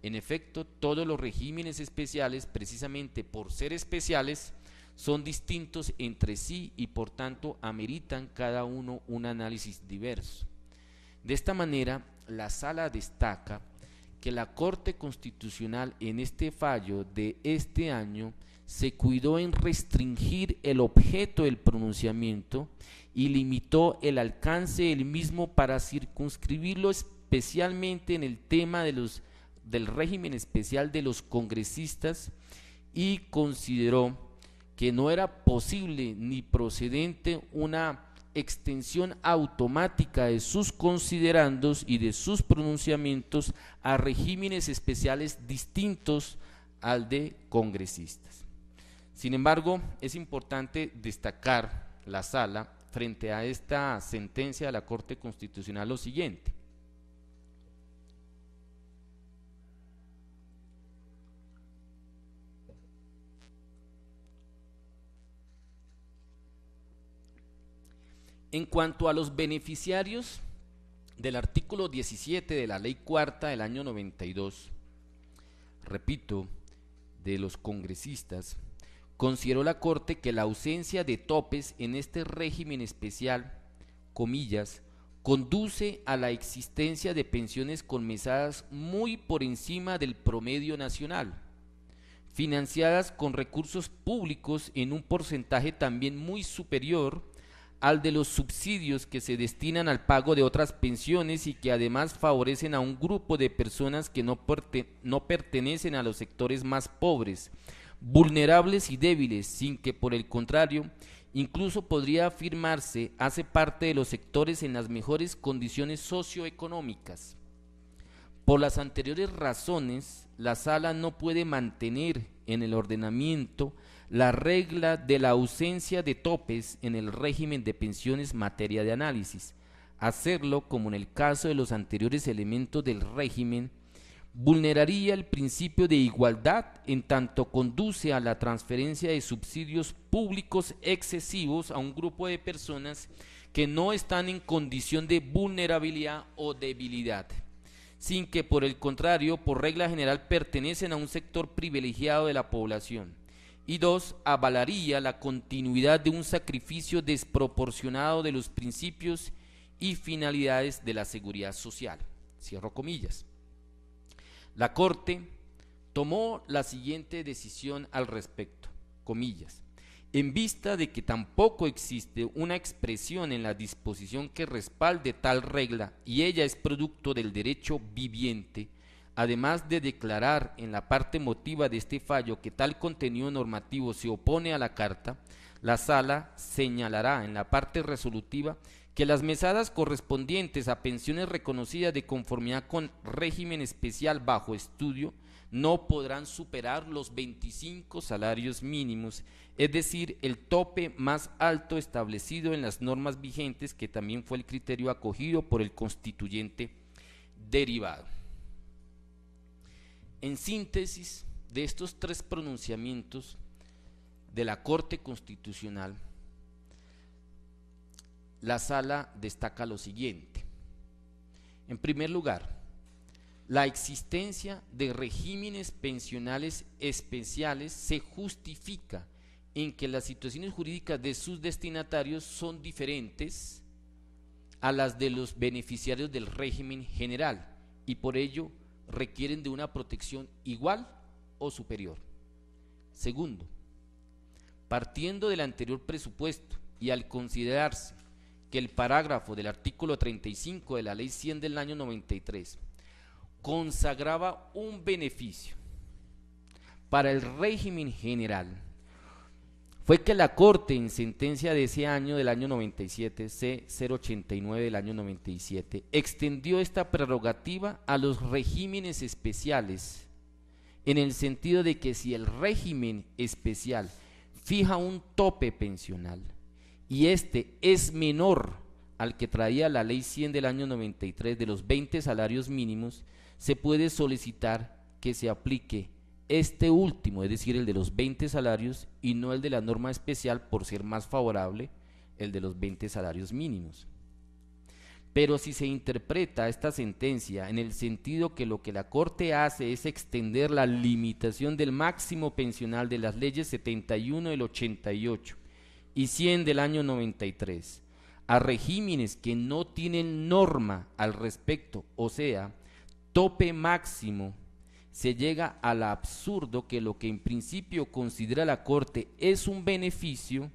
En efecto, todos los regímenes especiales, precisamente por ser especiales, son distintos entre sí y por tanto ameritan cada uno un análisis diverso. De esta manera, la Sala destaca que la Corte Constitucional en este fallo de este año se cuidó en restringir el objeto del pronunciamiento y limitó el alcance del mismo para circunscribirlo especialmente en el tema del régimen especial de los congresistas, y consideró que no era posible ni procedente una extensión automática de sus considerandos y de sus pronunciamientos a regímenes especiales distintos al de congresistas. Sin embargo, es importante destacar la Sala frente a esta sentencia de la Corte Constitucional lo siguiente: en cuanto a los beneficiarios del artículo 17 de la Ley Cuarta del año 92, repito, de los congresistas, consideró la Corte que la ausencia de topes en este régimen especial, comillas, conduce a la existencia de pensiones con mesadas muy por encima del promedio nacional, financiadas con recursos públicos en un porcentaje también muy superior al de los subsidios que se destinan al pago de otras pensiones y que además favorecen a un grupo de personas que no pertenecen a los sectores más pobres, vulnerables y débiles, sin que por el contrario, incluso podría afirmarse, hace parte de los sectores en las mejores condiciones socioeconómicas. Por las anteriores razones, la Sala no puede mantener en el ordenamiento la regla de la ausencia de topes en el régimen de pensiones materia de análisis. Hacerlo, como en el caso de los anteriores elementos del régimen, vulneraría el principio de igualdad en tanto conduce a la transferencia de subsidios públicos excesivos a un grupo de personas que no están en condición de vulnerabilidad o debilidad, sin que por el contrario, por regla general, pertenecen a un sector privilegiado de la población. Y dos, avalaría la continuidad de un sacrificio desproporcionado de los principios y finalidades de la seguridad social. Cierro comillas. La Corte tomó la siguiente decisión al respecto, comillas, en vista de que tampoco existe una expresión en la disposición que respalde tal regla y ella es producto del derecho viviente, además de declarar en la parte motiva de este fallo que tal contenido normativo se opone a la Carta, la Sala señalará en la parte resolutiva que las mesadas correspondientes a pensiones reconocidas de conformidad con régimen especial bajo estudio no podrán superar los 25 salarios mínimos, es decir, el tope más alto establecido en las normas vigentes, que también fue el criterio acogido por el constituyente derivado. En síntesis de estos tres pronunciamientos de la Corte Constitucional, la Sala destaca lo siguiente. En primer lugar, la existencia de regímenes pensionales especiales se justifica en que las situaciones jurídicas de sus destinatarios son diferentes a las de los beneficiarios del régimen general y por ello requieren de una protección igual o superior. Segundo, partiendo del anterior presupuesto y al considerarse que el parágrafo del artículo 35 de la Ley 100 del año 93 consagraba un beneficio para el régimen general, fue que la Corte en sentencia de ese año, del año 97, C089 del año 97, extendió esta prerrogativa a los regímenes especiales, en el sentido de que si el régimen especial fija un tope pensional y este es menor al que traía la Ley 100 del año 93 de los 20 salarios mínimos, se puede solicitar que se aplique este último, es decir, el de los 20 salarios y no el de la norma especial por ser más favorable el de los 20 salarios mínimos. Pero si se interpreta esta sentencia en el sentido que lo que la Corte hace es extender la limitación del máximo pensional de las leyes 71 del 88 y 100 del año 93 a regímenes que no tienen norma al respecto, o sea, tope máximo, se llega al absurdo que lo que en principio considera la Corte es un beneficio,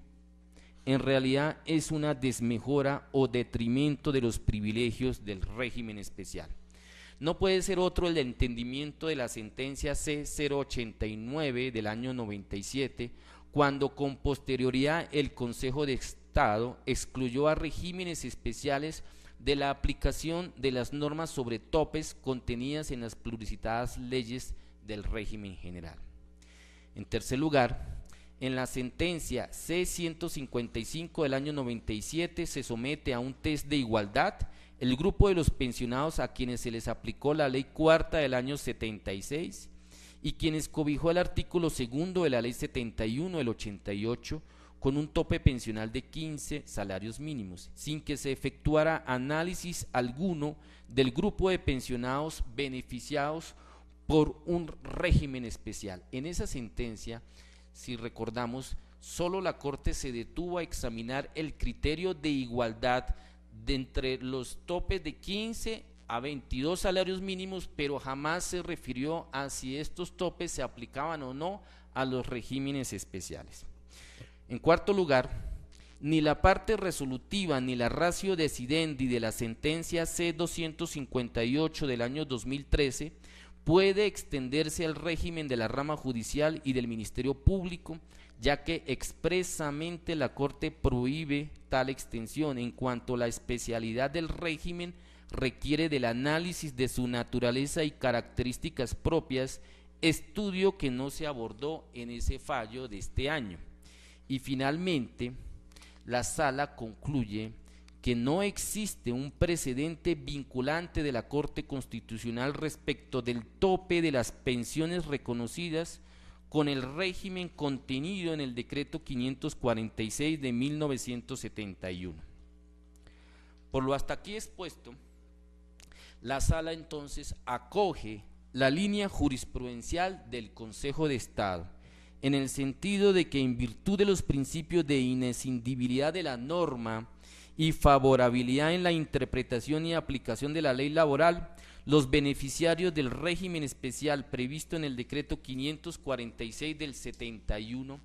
en realidad es una desmejora o detrimento de los privilegios del régimen especial. No puede ser otro el entendimiento de la sentencia C089 del año 97, cuando con posterioridad el Consejo de Estado excluyó a regímenes especiales de la aplicación de las normas sobre topes contenidas en las pluricitadas leyes del régimen general. En tercer lugar, en la sentencia C155 del año 97 se somete a un test de igualdad el grupo de los pensionados a quienes se les aplicó la Ley Cuarta del año 76 y quienes cobijó el artículo segundo de la Ley 71 del 88 con un tope pensional de 15 salarios mínimos, sin que se efectuara análisis alguno del grupo de pensionados beneficiados por un régimen especial. En esa sentencia, si recordamos, solo la Corte se detuvo a examinar el criterio de igualdad de entre los topes de 15 a 22 salarios mínimos, pero jamás se refirió a si estos topes se aplicaban o no a los regímenes especiales. En cuarto lugar, ni la parte resolutiva ni la ratio decidendi de la sentencia C258 del año 2013 puede extenderse al régimen de la rama judicial y del Ministerio Público, ya que expresamente la Corte prohíbe tal extensión en cuanto la especialidad del régimen requiere del análisis de su naturaleza y características propias, estudio que no se abordó en ese fallo de este año. Y finalmente, la Sala concluye que no existe un precedente vinculante de la Corte Constitucional respecto del tope de las pensiones reconocidas con el régimen contenido en el Decreto 546 de 1971. Por lo hasta aquí expuesto, la Sala entonces acoge la línea jurisprudencial del Consejo de Estado, en el sentido de que en virtud de los principios de inescindibilidad de la norma y favorabilidad en la interpretación y aplicación de la ley laboral, los beneficiarios del régimen especial previsto en el decreto 546 del 71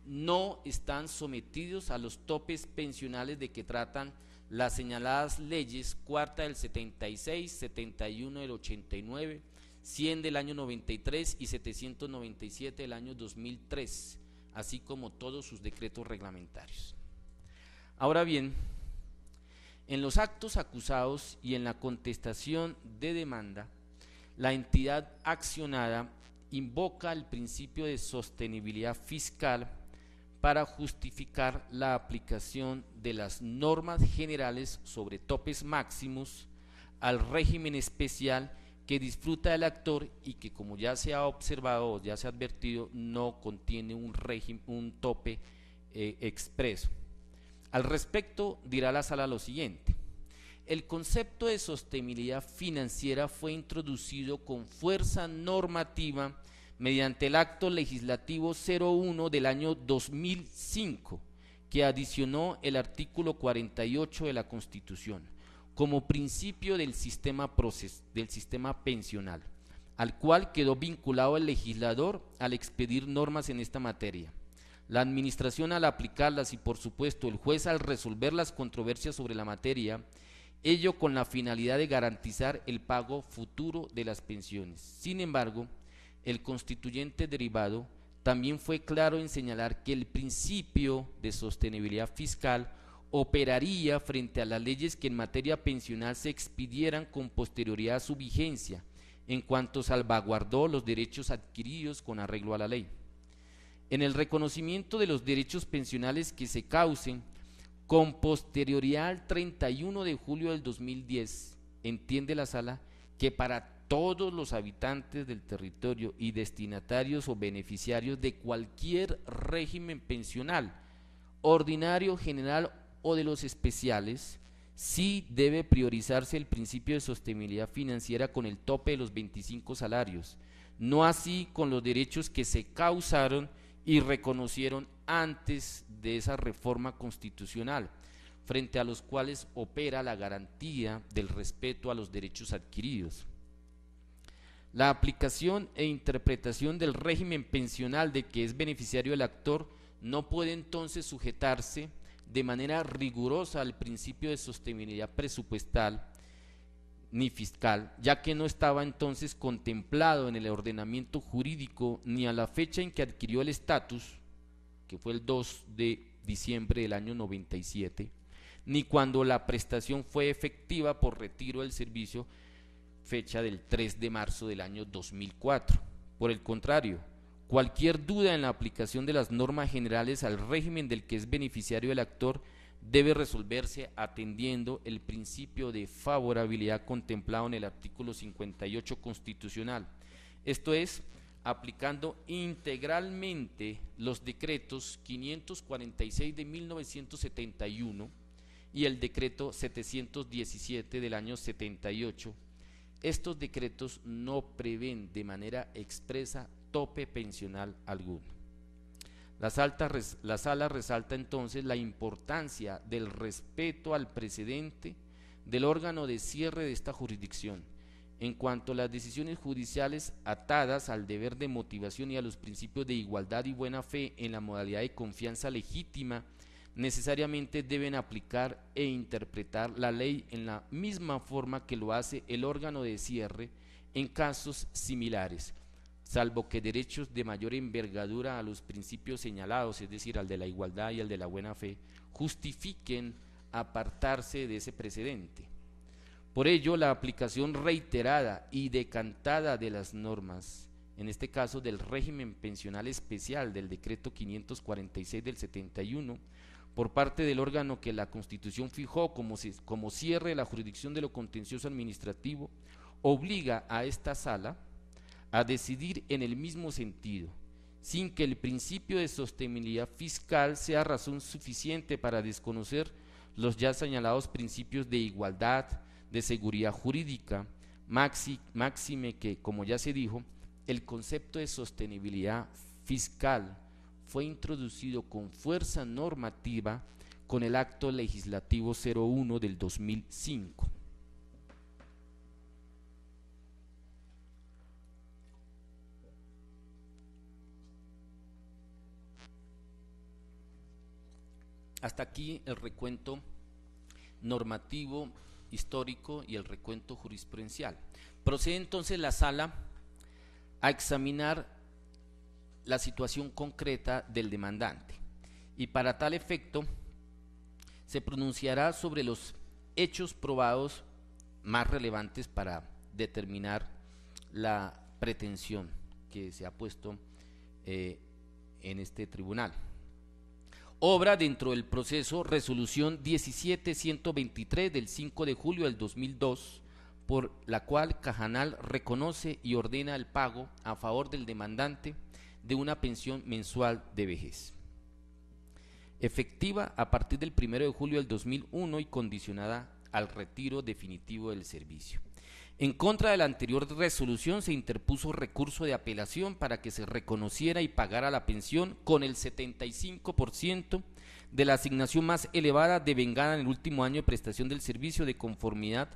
no están sometidos a los topes pensionales de que tratan las señaladas leyes cuarta del 76, 71 del 89, 100 del año 93 y 797 del año 2003, así como todos sus decretos reglamentarios. Ahora bien, en los actos acusados y en la contestación de demanda, la entidad accionada invoca el principio de sostenibilidad fiscal para justificar la aplicación de las normas generales sobre topes máximos al régimen especial que disfruta el actor y que, como ya se ha observado o ya se ha advertido, no contiene un tope expreso. Al respecto, dirá la Sala lo siguiente: el concepto de sostenibilidad financiera fue introducido con fuerza normativa mediante el acto legislativo 01 del año 2005, que adicionó el artículo 48 de la Constitución como principio del sistema pensional, al cual quedó vinculado el legislador al expedir normas en esta materia. La administración al aplicarlas y, por supuesto, el juez al resolver las controversias sobre la materia, ello con la finalidad de garantizar el pago futuro de las pensiones. Sin embargo, el constituyente derivado también fue claro en señalar que el principio de sostenibilidad fiscal operaría frente a las leyes que en materia pensional se expidieran con posterioridad a su vigencia, en cuanto salvaguardó los derechos adquiridos con arreglo a la ley. En el reconocimiento de los derechos pensionales que se causen con posterioridad al 31 de julio del 2010, entiende la Sala que para todos los habitantes del territorio y destinatarios o beneficiarios de cualquier régimen pensional, ordinario, general o de los especiales, sí debe priorizarse el principio de sostenibilidad financiera con el tope de los 25 salarios, no así con los derechos que se causaron y reconocieron antes de esa reforma constitucional, frente a los cuales opera la garantía del respeto a los derechos adquiridos. La aplicación e interpretación del régimen pensional de que es beneficiario el actor no puede entonces sujetarse de manera rigurosa al principio de sostenibilidad presupuestal ni fiscal, ya que no estaba entonces contemplado en el ordenamiento jurídico ni a la fecha en que adquirió el estatus, que fue el 2 de diciembre del año 97, ni cuando la prestación fue efectiva por retiro del servicio, fecha del 3 de marzo del año 2004. Por el contrario, cualquier duda en la aplicación de las normas generales al régimen del que es beneficiario el actor debe resolverse atendiendo el principio de favorabilidad contemplado en el artículo 58 constitucional, esto es, aplicando integralmente los decretos 546 de 1971 y el decreto 717 del año 78. Estos decretos no prevén de manera expresa tope pensional alguno. La Sala resalta entonces la importancia del respeto al precedente del órgano de cierre de esta jurisdicción, en cuanto a las decisiones judiciales atadas al deber de motivación y a los principios de igualdad y buena fe en la modalidad de confianza legítima, necesariamente deben aplicar e interpretar la ley en la misma forma que lo hace el órgano de cierre en casos similares, salvo que derechos de mayor envergadura a los principios señalados, es decir, al de la igualdad y al de la buena fe, justifiquen apartarse de ese precedente. Por ello, la aplicación reiterada y decantada de las normas, en este caso del régimen pensional especial del decreto 546 del 71, por parte del órgano que la Constitución fijó como cierre de la jurisdicción de lo contencioso administrativo, obliga a esta Sala a decidir en el mismo sentido, sin que el principio de sostenibilidad fiscal sea razón suficiente para desconocer los ya señalados principios de igualdad, de seguridad jurídica, máxime que, como ya se dijo, el concepto de sostenibilidad fiscal fue introducido con fuerza normativa con el Acto Legislativo 01 del 2005. Hasta aquí el recuento normativo, histórico y el recuento jurisprudencial. Procede entonces la sala a examinar la situación concreta del demandante y para tal efecto se pronunciará sobre los hechos probados más relevantes para determinar la pretensión que se ha puesto en este tribunal. Obra dentro del proceso resolución 17123 del 5 de julio del 2002, por la cual Cajanal reconoce y ordena el pago a favor del demandante de una pensión mensual de vejez, efectiva a partir del 1 de julio del 2001 y condicionada al retiro definitivo del servicio. En contra de la anterior resolución se interpuso recurso de apelación para que se reconociera y pagara la pensión con el 75% de la asignación más elevada devengada en el último año de prestación del servicio de conformidad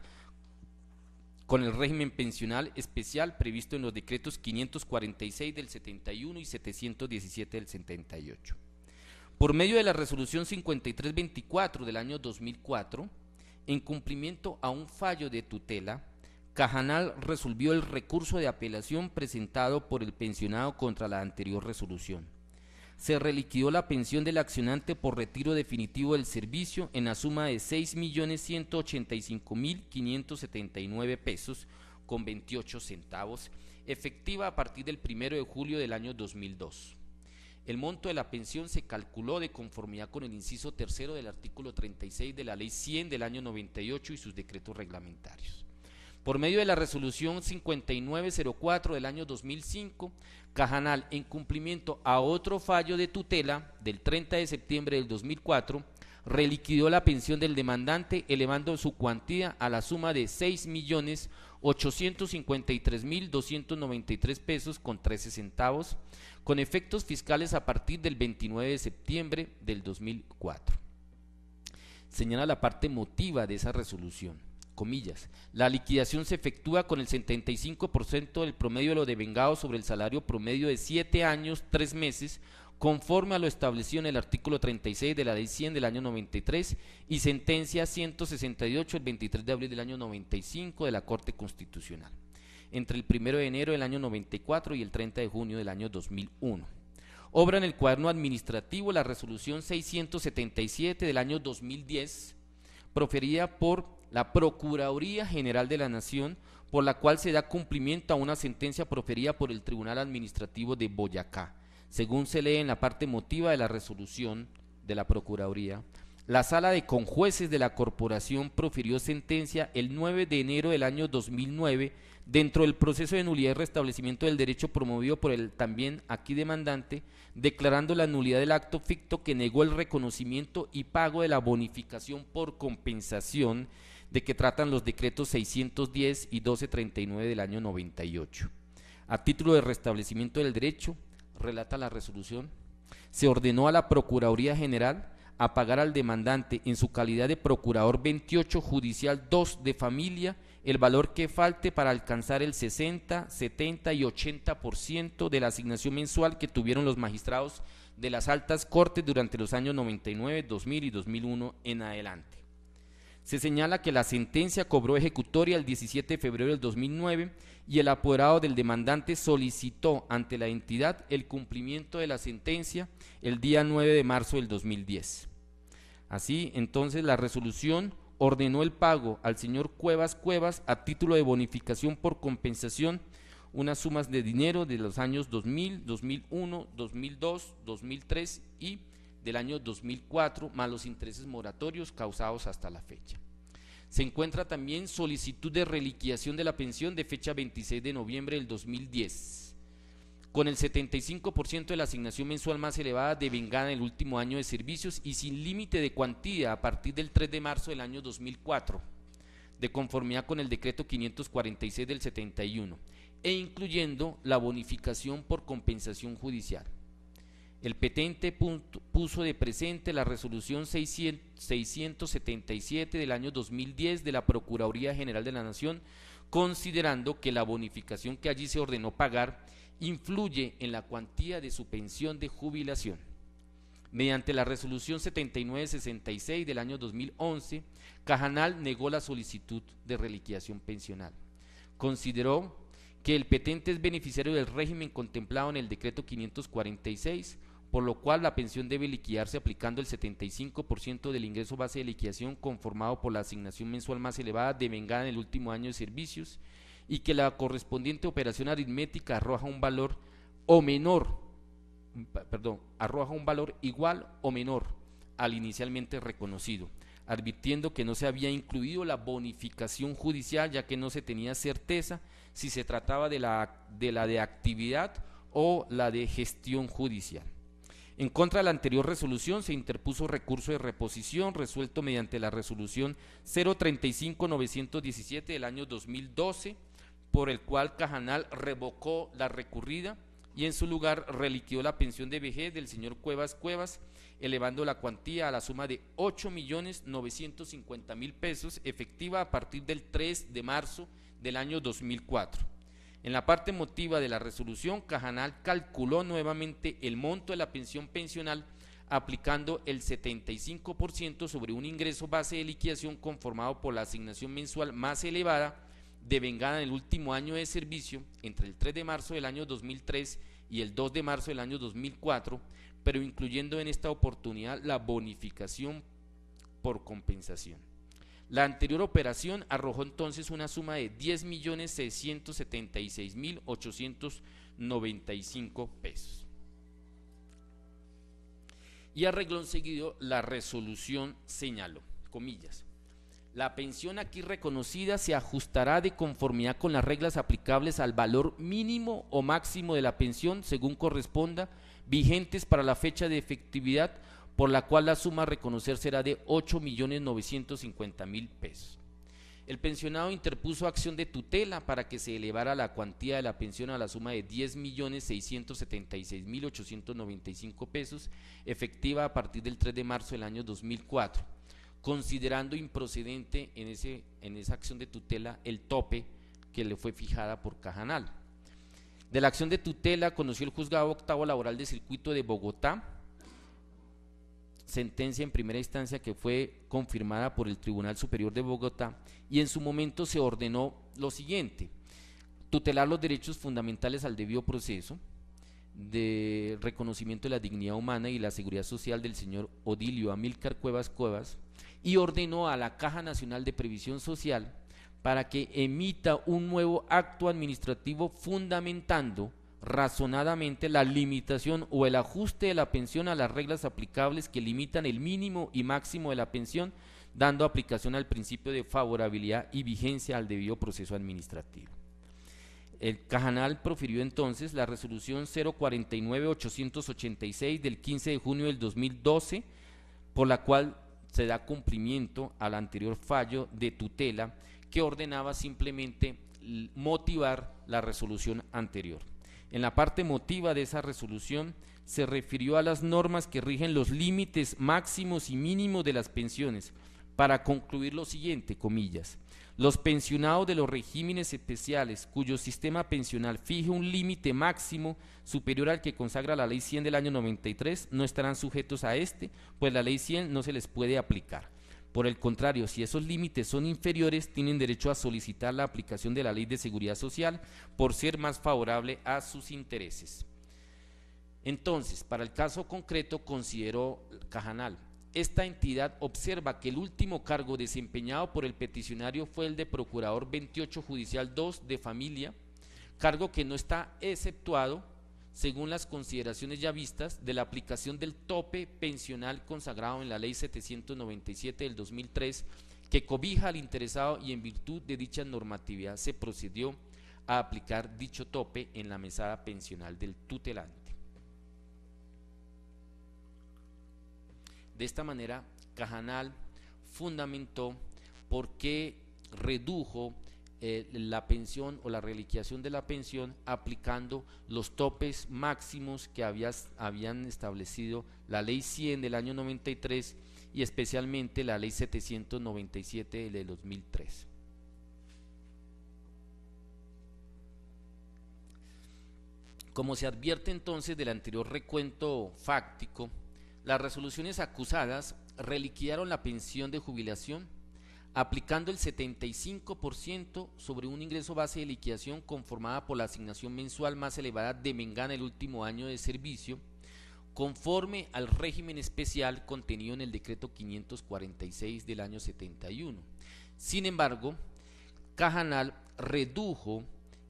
con el régimen pensional especial previsto en los decretos 546 del 71 y 717 del 78. Por medio de la resolución 5324 del año 2004, en cumplimiento a un fallo de tutela, Cajanal resolvió el recurso de apelación presentado por el pensionado contra la anterior resolución. Se reliquidó la pensión del accionante por retiro definitivo del servicio en la suma de 6.185.579 pesos con 28 centavos, efectiva a partir del 1 de julio del año 2002. El monto de la pensión se calculó de conformidad con el inciso tercero del artículo 36 de la Ley 100 del año 98 y sus decretos reglamentarios. Por medio de la resolución 5904 del año 2005, Cajanal, en cumplimiento a otro fallo de tutela del 30 de septiembre del 2004, reliquidó la pensión del demandante elevando su cuantía a la suma de 6.853.293 pesos con 13 centavos, con efectos fiscales a partir del 29 de septiembre del 2004. Señala la parte motiva de esa resolución. Comillas, la liquidación se efectúa con el 75% del promedio de lo devengado sobre el salario promedio de 7 años, 3 meses, conforme a lo establecido en el artículo 36 de la Ley 100 del año 93 y sentencia 168 el 23 de abril del año 95 de la Corte Constitucional, entre el 1 de enero del año 94 y el 30 de junio del año 2001. Obra en el cuaderno administrativo la resolución 677 del año 2010, proferida por la Procuraduría General de la Nación, por la cual se da cumplimiento a una sentencia proferida por el Tribunal Administrativo de Boyacá. Según se lee en la parte motiva de la resolución de la Procuraduría, la Sala de Conjueces de la Corporación profirió sentencia el 9 de enero del año 2009 dentro del proceso de nulidad y restablecimiento del derecho promovido por el también aquí demandante, declarando la nulidad del acto ficto que negó el reconocimiento y pago de la bonificación por compensación de que tratan los decretos 610 y 1239 del año 98. A título de restablecimiento del derecho, relata la resolución, se ordenó a la Procuraduría General a pagar al demandante en su calidad de Procurador 28 Judicial 2 de familia el valor que falte para alcanzar el 60, 70 y 80% de la asignación mensual que tuvieron los magistrados de las altas cortes durante los años 99, 2000 y 2001 en adelante. Se señala que la sentencia cobró ejecutoria el 17 de febrero del 2009 y el apoderado del demandante solicitó ante la entidad el cumplimiento de la sentencia el día 9 de marzo del 2010. Así, entonces, la resolución ordenó el pago al señor Cuevas a título de bonificación por compensación unas sumas de dinero de los años 2000, 2001, 2002, 2003 y del año 2004, más los intereses moratorios causados hasta la fecha. Se encuentra también solicitud de reliquidación de la pensión de fecha 26 de noviembre del 2010. con el 75% de la asignación mensual más elevada devengada en el último año de servicios y sin límite de cuantía a partir del 3 de marzo del año 2004, de conformidad con el decreto 546 del 71, e incluyendo la bonificación por compensación judicial. El petente puso de presente la resolución 677 del año 2010 de la Procuraduría General de la Nación, considerando que la bonificación que allí se ordenó pagar influye en la cuantía de su pensión de jubilación. Mediante la resolución 7966 del año 2011, Cajanal negó la solicitud de reliquidación pensional. Consideró que el petente es beneficiario del régimen contemplado en el decreto 546, por lo cual la pensión debe liquidarse aplicando el 75% del ingreso base de liquidación conformado por la asignación mensual más elevada devengada en el último año de servicios, y que la correspondiente operación aritmética arroja un valor igual o menor al inicialmente reconocido, advirtiendo que no se había incluido la bonificación judicial, ya que no se tenía certeza si se trataba de la de actividad o la de gestión judicial. En contra de la anterior resolución se interpuso recurso de reposición resuelto mediante la resolución 035-917 del año 2012, por el cual Cajanal revocó la recurrida y en su lugar reliquidó la pensión de vejez del señor Cuevas, elevando la cuantía a la suma de 8.950.000 pesos, efectiva a partir del 3 de marzo del año 2004. En la parte motiva de la resolución, Cajanal calculó nuevamente el monto de la pensión pensional aplicando el 75% sobre un ingreso base de liquidación conformado por la asignación mensual más elevada devengada en el último año de servicio entre el 3 de marzo del año 2003 y el 2 de marzo del año 2004, pero incluyendo en esta oportunidad la bonificación por compensación. La anterior operación arrojó entonces una suma de 10.676.895 pesos. Y a reglón seguido la resolución señaló, comillas, la pensión aquí reconocida se ajustará de conformidad con las reglas aplicables al valor mínimo o máximo de la pensión según corresponda, vigentes para la fecha de efectividad, por la cual la suma a reconocer será de 8.950.000 pesos. El pensionado interpuso acción de tutela para que se elevara la cuantía de la pensión a la suma de 10.676.895 pesos, efectiva a partir del 3 de marzo del año 2004, considerando improcedente en esa acción de tutela el tope que le fue fijada por Cajanal. De la acción de tutela conoció el Juzgado Octavo Laboral de Circuito de Bogotá, sentencia en primera instancia que fue confirmada por el Tribunal Superior de Bogotá, y en su momento se ordenó lo siguiente: tutelar los derechos fundamentales al debido proceso, de reconocimiento de la dignidad humana y la seguridad social del señor Odilio Amílcar Cuevas, y ordenó a la Caja Nacional de Previsión Social para que emita un nuevo acto administrativo fundamentando razonadamente la limitación o el ajuste de la pensión a las reglas aplicables que limitan el mínimo y máximo de la pensión, dando aplicación al principio de favorabilidad y vigencia al debido proceso administrativo. El Cajanal profirió entonces la resolución 049-886 del 15 de junio del 2012, por la cual se da cumplimiento al anterior fallo de tutela que ordenaba simplemente motivar la resolución anterior. En la parte motiva de esa resolución se refirió a las normas que rigen los límites máximos y mínimos de las pensiones, para concluir lo siguiente, comillas: los pensionados de los regímenes especiales cuyo sistema pensional fije un límite máximo superior al que consagra la Ley 100 del año 93 no estarán sujetos a este, pues la Ley 100 no se les puede aplicar. Por el contrario, si esos límites son inferiores, tienen derecho a solicitar la aplicación de la Ley de Seguridad Social por ser más favorable a sus intereses. Entonces, para el caso concreto, consideró Cajanal, esta entidad observa que el último cargo desempeñado por el peticionario fue el de Procurador 28 Judicial 2 de Familia, cargo que no está exceptuado, según las consideraciones ya vistas, de la aplicación del tope pensional consagrado en la Ley 797 del 2003, que cobija al interesado, y en virtud de dicha normatividad se procedió a aplicar dicho tope en la mesada pensional del tutelante. De esta manera, Cajanal fundamentó por qué redujo la pensión o la reliquiación de la pensión aplicando los topes máximos que habían establecido la ley 100 del año 93 y especialmente la ley 797 del 2003. Como se advierte entonces del anterior recuento fáctico, las resoluciones acusadas reliquidaron la pensión de jubilación aplicando el 75% sobre un ingreso base de liquidación conformada por la asignación mensual más elevada devengada en el último año de servicio, conforme al régimen especial contenido en el decreto 546 del año 71. Sin embargo, Cajanal redujo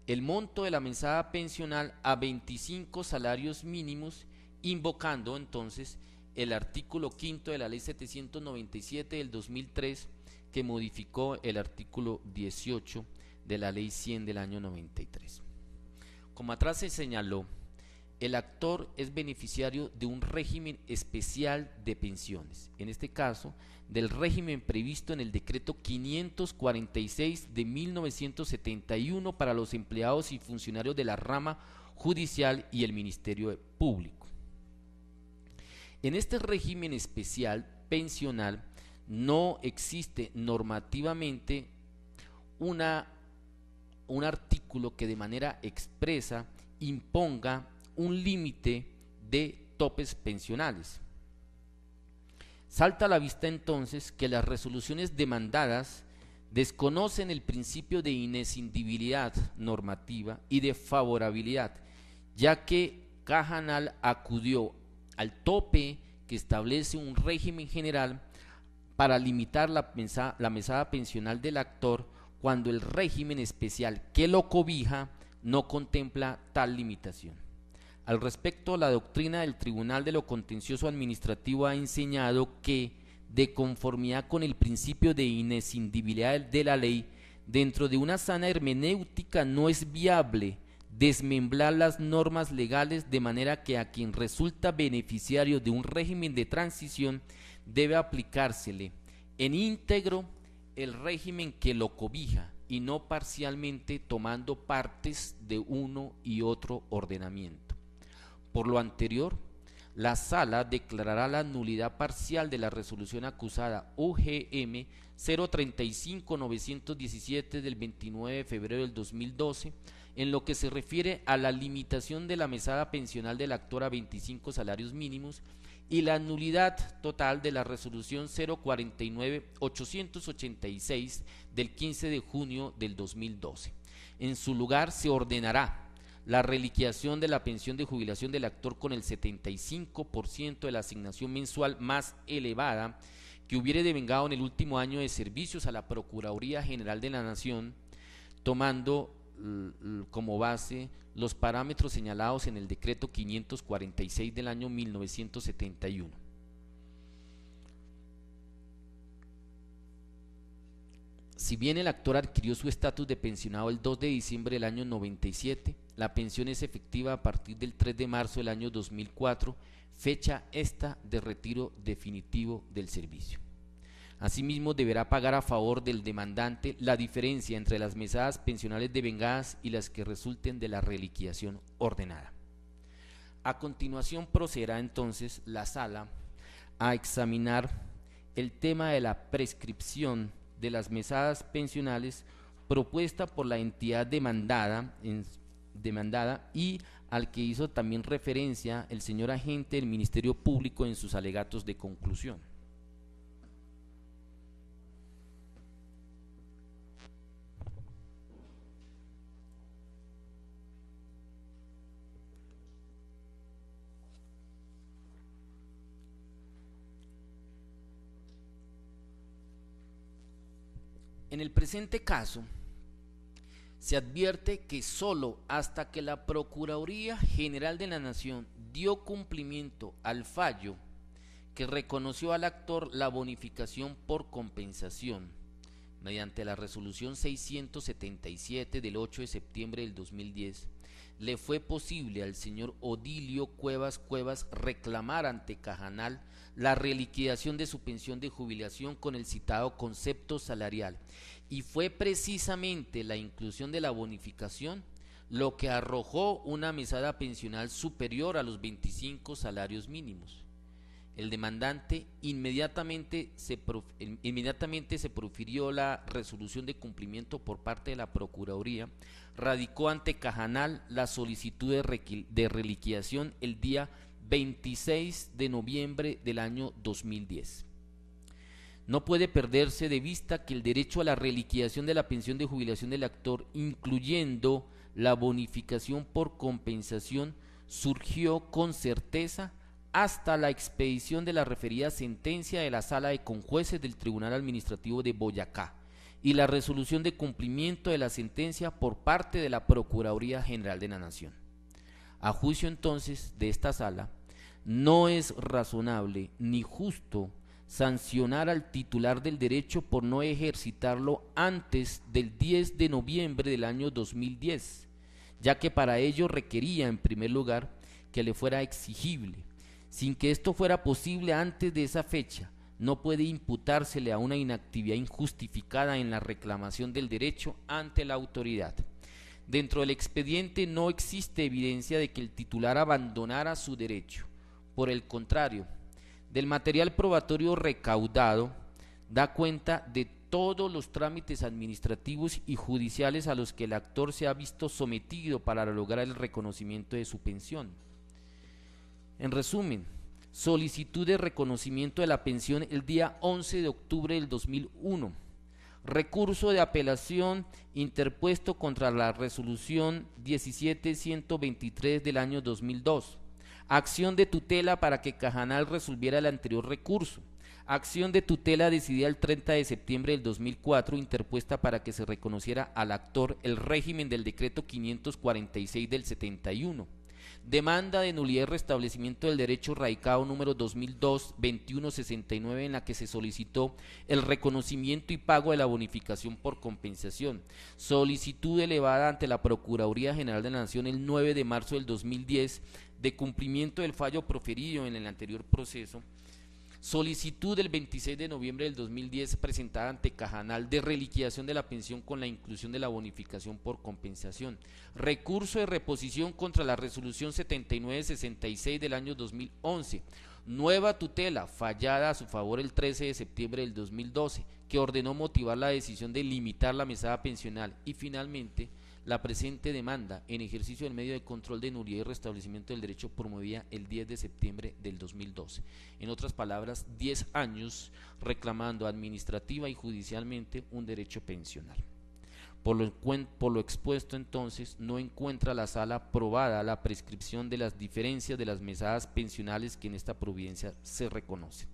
el monto de la mesada pensional a 25 salarios mínimos, invocando entonces el artículo 5 de la ley 797 del 2003, que modificó el artículo 18 de la ley 100 del año 93. Como atrás se señaló, el actor es beneficiario de un régimen especial de pensiones, en este caso del régimen previsto en el decreto 546 de 1971 para los empleados y funcionarios de la rama judicial y el Ministerio Público. En este régimen especial pensional no existe normativamente un artículo que de manera expresa imponga un límite de topes pensionales. Salta a la vista entonces que las resoluciones demandadas desconocen el principio de inescindibilidad normativa y de favorabilidad, ya que Cajanal acudió al tope que establece un régimen general para limitar la mesada pensional del actor cuando el régimen especial que lo cobija no contempla tal limitación. Al respecto, la doctrina del Tribunal de lo Contencioso Administrativo ha enseñado que, de conformidad con el principio de inescindibilidad de la ley, dentro de una sana hermenéutica no es viable desmembrar las normas legales de manera que a quien resulta beneficiario de un régimen de transición debe aplicársele en íntegro el régimen que lo cobija y no parcialmente tomando partes de uno y otro ordenamiento. Por lo anterior, la Sala declarará la nulidad parcial de la resolución acusada UGM 035-917 del 29 de febrero del 2012 en lo que se refiere a la limitación de la mesada pensional del actor a 25 salarios mínimos y la nulidad total de la resolución 049-886 del 15 de junio del 2012. En su lugar se ordenará la reliquiación de la pensión de jubilación del actor con el 75% de la asignación mensual más elevada que hubiere devengado en el último año de servicios a la Procuraduría General de la Nación, tomando como base los parámetros señalados en el decreto 546 del año 1971. Si bien el actor adquirió su estatus de pensionado el 2 de diciembre del año 97, la pensión es efectiva a partir del 3 de marzo del año 2004, fecha esta de retiro definitivo del servicio. Asimismo, deberá pagar a favor del demandante la diferencia entre las mesadas pensionales devengadas y las que resulten de la reliquiación ordenada. A continuación procederá entonces la Sala a examinar el tema de la prescripción de las mesadas pensionales propuesta por la entidad demandada y al que hizo también referencia el señor agente del Ministerio Público en sus alegatos de conclusión. En el presente caso, se advierte que sólo hasta que la Procuraduría General de la Nación dio cumplimiento al fallo que reconoció al actor la bonificación por compensación mediante la resolución 677 del 8 de septiembre del 2010, le fue posible al señor Odilio Cuevas reclamar ante Cajanal la reliquidación de su pensión de jubilación con el citado concepto salarial, y fue precisamente la inclusión de la bonificación lo que arrojó una mesada pensional superior a los 25 salarios mínimos. El demandante inmediatamente se profirió la resolución de cumplimiento por parte de la Procuraduría, radicó ante Cajanal la solicitud de reliquidación el día 26 de noviembre del año 2010. No puede perderse de vista que el derecho a la reliquidación de la pensión de jubilación del actor, incluyendo la bonificación por compensación, surgió con certeza hasta la expedición de la referida sentencia de la Sala de Conjueces del Tribunal Administrativo de Boyacá y la resolución de cumplimiento de la sentencia por parte de la Procuraduría General de la Nación. A juicio entonces de esta Sala, no es razonable ni justo sancionar al titular del derecho por no ejercitarlo antes del 10 de noviembre del año 2010, ya que para ello requería en primer lugar que le fuera exigible. Sin que esto fuera posible antes de esa fecha, no puede imputársele a una inactividad injustificada en la reclamación del derecho ante la autoridad. Dentro del expediente no existe evidencia de que el titular abandonara su derecho. Por el contrario, del material probatorio recaudado, da cuenta de todos los trámites administrativos y judiciales a los que el actor se ha visto sometido para lograr el reconocimiento de su pensión. En resumen, solicitud de reconocimiento de la pensión el día 11 de octubre del 2001, recurso de apelación interpuesto contra la resolución 17123 del año 2002, acción de tutela para que Cajanal resolviera el anterior recurso, acción de tutela decidida el 30 de septiembre del 2004 interpuesta para que se reconociera al actor el régimen del decreto 546 del 71, demanda de nulidad y restablecimiento del derecho radicado número 2002-2169 en la que se solicitó el reconocimiento y pago de la bonificación por compensación, solicitud elevada ante la Procuraduría General de la Nación el 9 de marzo del 2010 de cumplimiento del fallo proferido en el anterior proceso, solicitud del 26 de noviembre del 2010 presentada ante Cajanal de reliquidación de la pensión con la inclusión de la bonificación por compensación, recurso de reposición contra la resolución 7966 del año 2011, nueva tutela fallada a su favor el 13 de septiembre del 2012 que ordenó motivar la decisión de limitar la mesada pensional y finalmente la presente demanda en ejercicio del medio de control de nulidad y restablecimiento del derecho promovida el 10 de septiembre del 2012. En otras palabras, 10 años reclamando administrativa y judicialmente un derecho pensional. Por lo expuesto entonces, no encuentra la Sala probada la prescripción de las diferencias de las mesadas pensionales que en esta providencia se reconocen.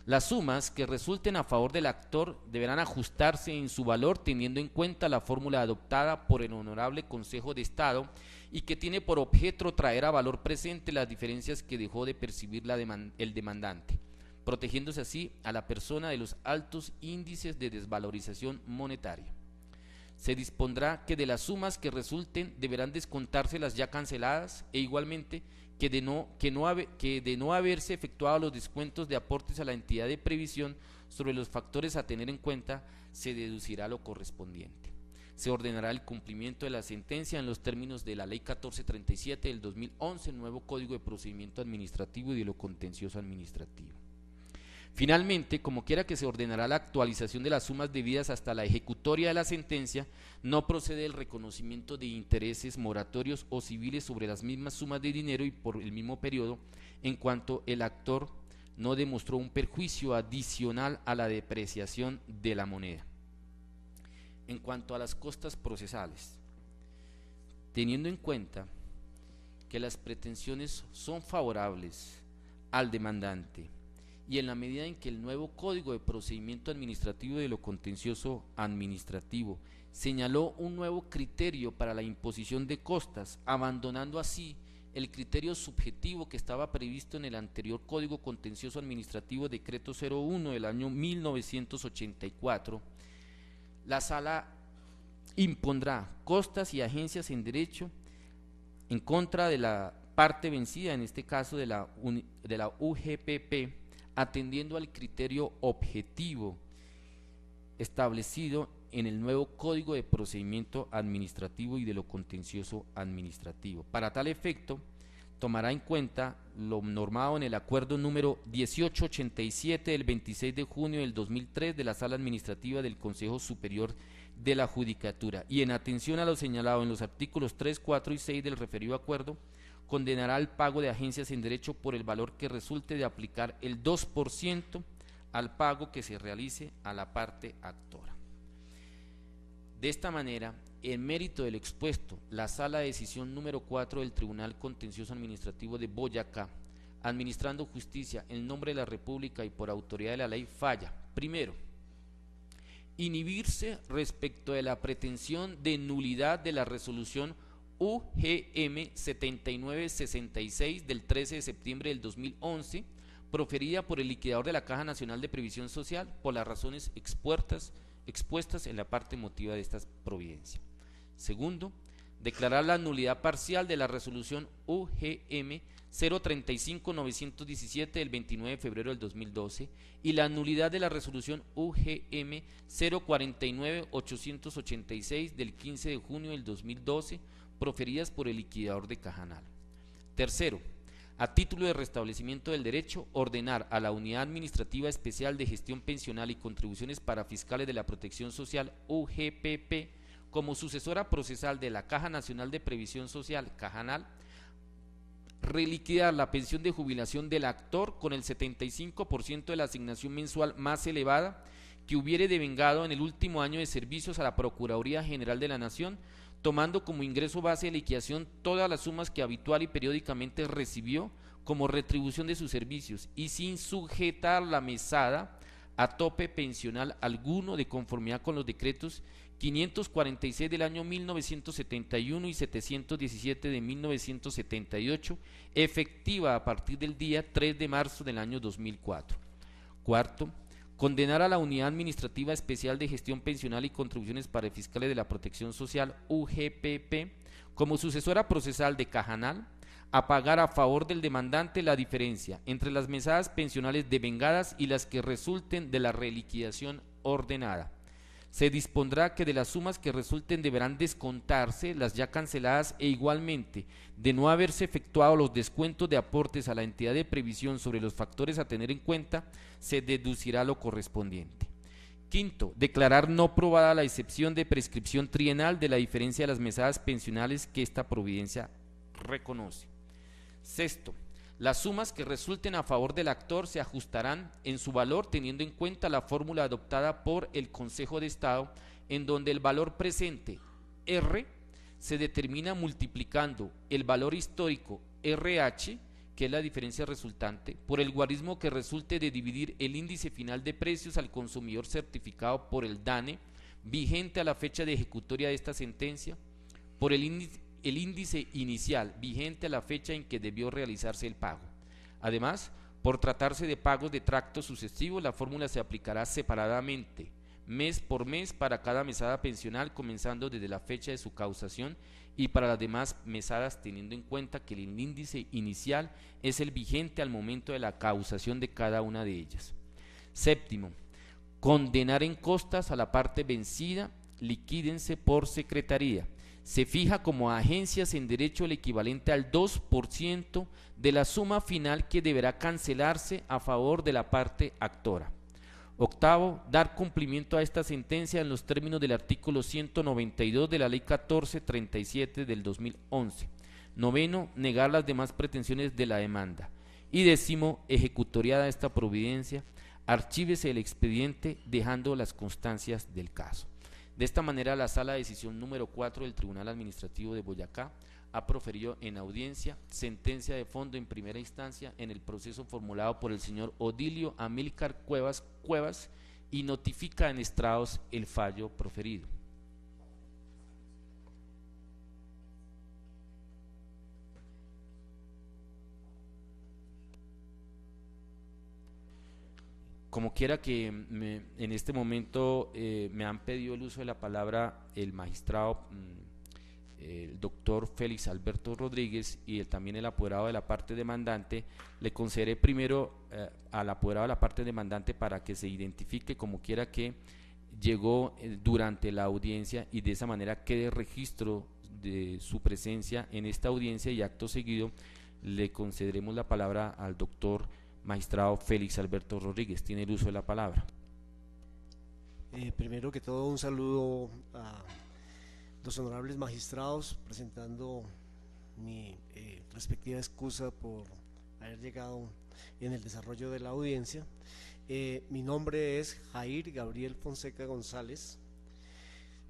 Las sumas que resulten a favor del actor deberán ajustarse en su valor teniendo en cuenta la fórmula adoptada por el Honorable Consejo de Estado y que tiene por objeto traer a valor presente las diferencias que dejó de percibir el demandante, protegiéndose así a la persona de los altos índices de desvalorización monetaria. Se dispondrá que de las sumas que resulten deberán descontarse las ya canceladas e igualmente que de no haberse efectuado los descuentos de aportes a la entidad de previsión sobre los factores a tener en cuenta, se deducirá lo correspondiente. Se ordenará el cumplimiento de la sentencia en los términos de la Ley 1437 del 2011, el nuevo Código de Procedimiento Administrativo y de lo Contencioso Administrativo. Finalmente, como quiera que se ordenará la actualización de las sumas debidas hasta la ejecutoria de la sentencia, no procede el reconocimiento de intereses moratorios o civiles sobre las mismas sumas de dinero y por el mismo periodo, en cuanto el actor no demostró un perjuicio adicional a la depreciación de la moneda. En cuanto a las costas procesales, teniendo en cuenta que las pretensiones son favorables al demandante, y en la medida en que el nuevo Código de Procedimiento Administrativo de lo Contencioso Administrativo señaló un nuevo criterio para la imposición de costas, abandonando así el criterio subjetivo que estaba previsto en el anterior Código Contencioso Administrativo Decreto 01 del año 1984, la sala impondrá costas y agencias en derecho en contra de la parte vencida, en este caso de la UGPP, atendiendo al criterio objetivo establecido en el nuevo Código de Procedimiento Administrativo y de lo Contencioso Administrativo. Para tal efecto, tomará en cuenta lo normado en el acuerdo número 1887 del 26 de junio del 2003 de la Sala Administrativa del Consejo Superior de la Judicatura, y en atención a lo señalado en los artículos 3, 4 y 6 del referido acuerdo, condenará al pago de agencias en derecho por el valor que resulte de aplicar el 2% al pago que se realice a la parte actora. De esta manera, en mérito del expuesto, la Sala de Decisión número 4 del Tribunal Contencioso Administrativo de Boyacá, administrando justicia en nombre de la República y por autoridad de la ley, falla: primero, inhibirse respecto de la pretensión de nulidad de la resolución UGM 7966 del 13 de septiembre del 2011, proferida por el liquidador de la Caja Nacional de Previsión Social, por las razones expuestas en la parte motiva de esta providencia. Segundo, declarar la nulidad parcial de la resolución UGM 035-917 del 29 de febrero del 2012 y la nulidad de la resolución UGM 049-886 del 15 de junio del 2012, proferidas por el liquidador de Cajanal. Tercero, a título de restablecimiento del derecho, ordenar a la Unidad Administrativa Especial de Gestión Pensional y Contribuciones para Fiscales de la Protección Social, UGPP, como sucesora procesal de la Caja Nacional de Previsión Social, Cajanal, reliquidar la pensión de jubilación del actor con el 75% de la asignación mensual más elevada que hubiere devengado en el último año de servicios a la Procuraduría General de la Nación, tomando como ingreso base de liquidación todas las sumas que habitual y periódicamente recibió como retribución de sus servicios y sin sujetar la mesada a tope pensional alguno, de conformidad con los decretos 546 del año 1971 y 717 de 1978, efectiva a partir del día 3 de marzo del año 2004. Cuarto, condenar a la Unidad Administrativa Especial de Gestión Pensional y Contribuciones para Fiscales de la Protección Social, UGPP, como sucesora procesal de Cajanal, a pagar a favor del demandante la diferencia entre las mesadas pensionales devengadas y las que resulten de la reliquidación ordenada. Se dispondrá que de las sumas que resulten deberán descontarse las ya canceladas e igualmente, de no haberse efectuado los descuentos de aportes a la entidad de previsión sobre los factores a tener en cuenta, se deducirá lo correspondiente. Quinto, declarar no probada la excepción de prescripción trienal de la diferencia de las mesadas pensionales que esta providencia reconoce. Sexto, las sumas que resulten a favor del actor se ajustarán en su valor teniendo en cuenta la fórmula adoptada por el Consejo de Estado, en donde el valor presente R se determina multiplicando el valor histórico RH, que es la diferencia resultante, por el guarismo que resulte de dividir el índice final de precios al consumidor certificado por el DANE, vigente a la fecha de ejecutoria de esta sentencia, por el índice inicial vigente a la fecha en que debió realizarse el pago. Además, por tratarse de pagos de tracto sucesivo, la fórmula se aplicará separadamente, mes por mes, para cada mesada pensional, comenzando desde la fecha de su causación, y para las demás mesadas, teniendo en cuenta que el índice inicial es el vigente al momento de la causación de cada una de ellas. Séptimo, condenar en costas a la parte vencida, liquídense por secretaría. Se fija como agencias en derecho el equivalente al 2% de la suma final que deberá cancelarse a favor de la parte actora. Octavo, dar cumplimiento a esta sentencia en los términos del artículo 192 de la Ley 1437 del 2011. Noveno, negar las demás pretensiones de la demanda. Y décimo, ejecutoriada esta providencia, archívese el expediente dejando las constancias del caso. De esta manera, la Sala de Decisión número 4 del Tribunal Administrativo de Boyacá ha proferido en audiencia sentencia de fondo en primera instancia en el proceso formulado por el señor Odilio Amílcar Cuevas y notifica en estrados el fallo proferido. como quiera que en este momento me han pedido el uso de la palabra el magistrado, el doctor Félix Alberto Rodríguez y también el apoderado de la parte demandante, le concederé primero al apoderado de la parte demandante para que se identifique como quiera que llegó durante la audiencia y de esa manera quede registro de su presencia en esta audiencia, y acto seguido le concederemos la palabra al doctor magistrado Félix Alberto Rodríguez. Tiene el uso de la palabra. Primero que todo, un saludo a los honorables magistrados, presentando mi respectiva excusa por haber llegado en el desarrollo de la audiencia. Mi nombre es Jair Gabriel Fonseca González,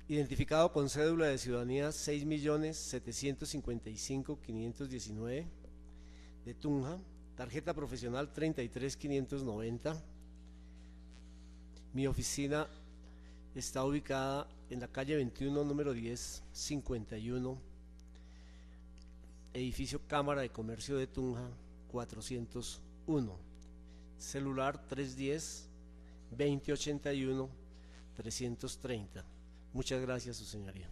identificado con cédula de ciudadanía 6.755.519 de Tunja, tarjeta profesional 33590. Mi oficina está ubicada en la calle 21, número 1051, edificio Cámara de Comercio de Tunja, 401. Celular 310-2081-330. Muchas gracias, su señoría.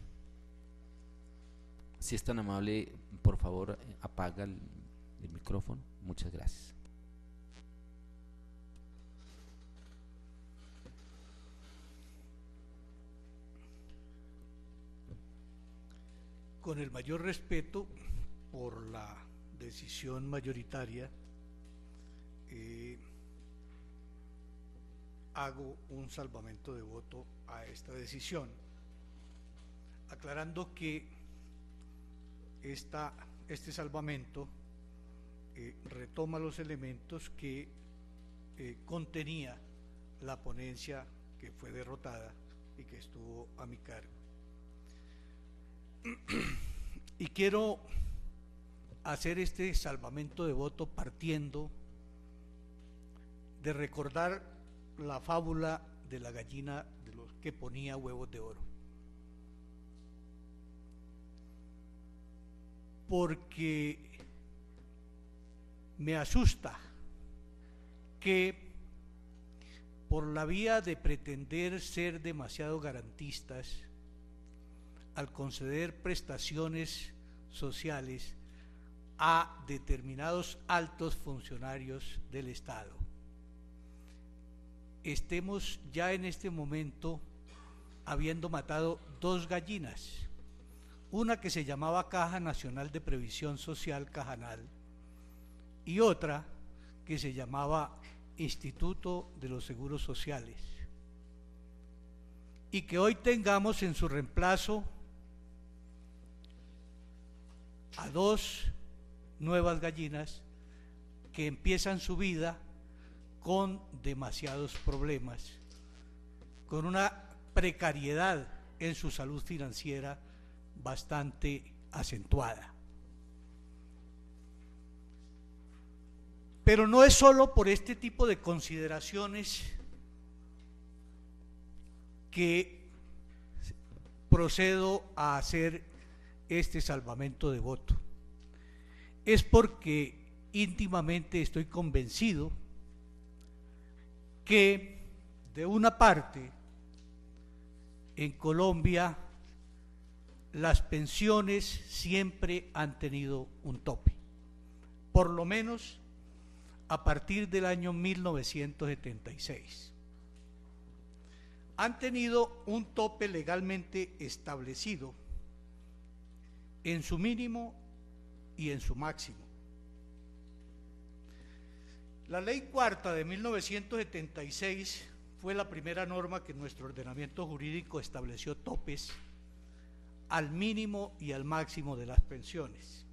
Si es tan amable, por favor, apaga el micrófono. Muchas gracias. Con el mayor respeto por la decisión mayoritaria, hago un salvamento de voto a esta decisión, aclarando que este salvamento retoma los elementos que contenía la ponencia que fue derrotada y que estuvo a mi cargo. Y quiero hacer este salvamento de voto partiendo de recordar la fábula de la gallina de los que ponía huevos de oro, porque me asusta que por la vía de pretender ser demasiado garantistas al conceder prestaciones sociales a determinados altos funcionarios del Estado, estemos ya en este momento habiendo matado dos gallinas, una que se llamaba Caja Nacional de Previsión Social, Cajanal, y otra que se llamaba Instituto de los Seguros Sociales, y que hoy tengamos en su reemplazo a dos nuevas gallinas que empiezan su vida con demasiados problemas, con una precariedad en su salud financiera bastante acentuada. Pero no es solo por este tipo de consideraciones que procedo a hacer este salvamento de voto. Es porque íntimamente estoy convencido que de una parte en Colombia las pensiones siempre han tenido un tope, por lo menos a partir del año 1976. Han tenido un tope legalmente establecido en su mínimo y en su máximo. La Ley Cuarta de 1976 fue la primera norma que nuestro ordenamiento jurídico estableció topes al mínimo y al máximo de las pensiones,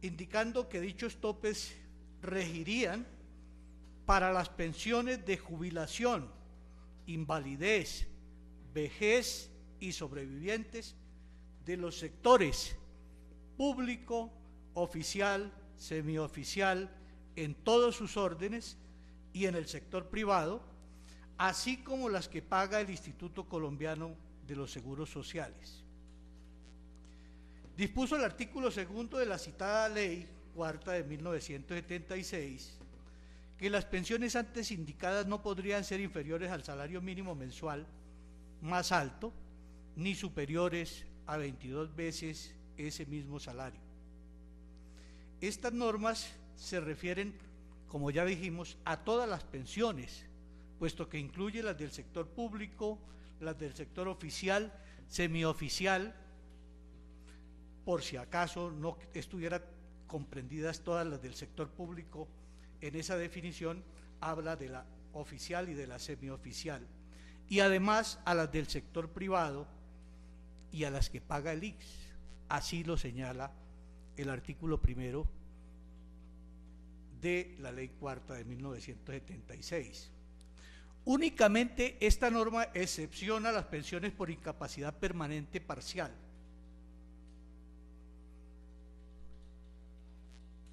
indicando que dichos topes regirían para las pensiones de jubilación, invalidez, vejez y sobrevivientes de los sectores público, oficial, semioficial, en todos sus órdenes, y en el sector privado, así como las que paga el Instituto Colombiano de los Seguros Sociales. Dispuso el artículo 2 de la citada Ley Cuarta de 1976 que las pensiones antes indicadas no podrían ser inferiores al salario mínimo mensual más alto, ni superiores a 22 veces ese mismo salario. Estas normas se refieren, como ya dijimos, a todas las pensiones, puesto que incluye las del sector público, las del sector oficial, semioficial, por si acaso no estuvieran comprendidas todas las del sector público. En esa definición habla de la oficial y de la semioficial, y además a las del sector privado y a las que paga el ICS. Así lo señala el artículo 1 de la Ley Cuarta de 1976. Únicamente esta norma excepciona las pensiones por incapacidad permanente parcial.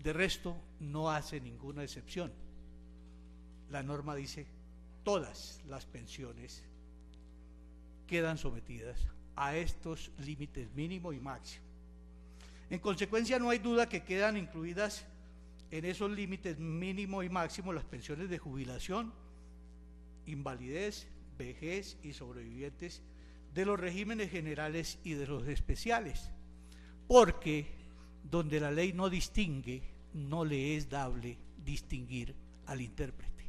De resto, no hace ninguna excepción. La norma dice: todas las pensiones quedan sometidas a estos límites mínimo y máximo. En consecuencia, no hay duda que quedan incluidas en esos límites mínimo y máximo las pensiones de jubilación, invalidez, vejez y sobrevivientes de los regímenes generales y de los especiales, porque donde la ley no distingue, no le es dable distinguir al intérprete.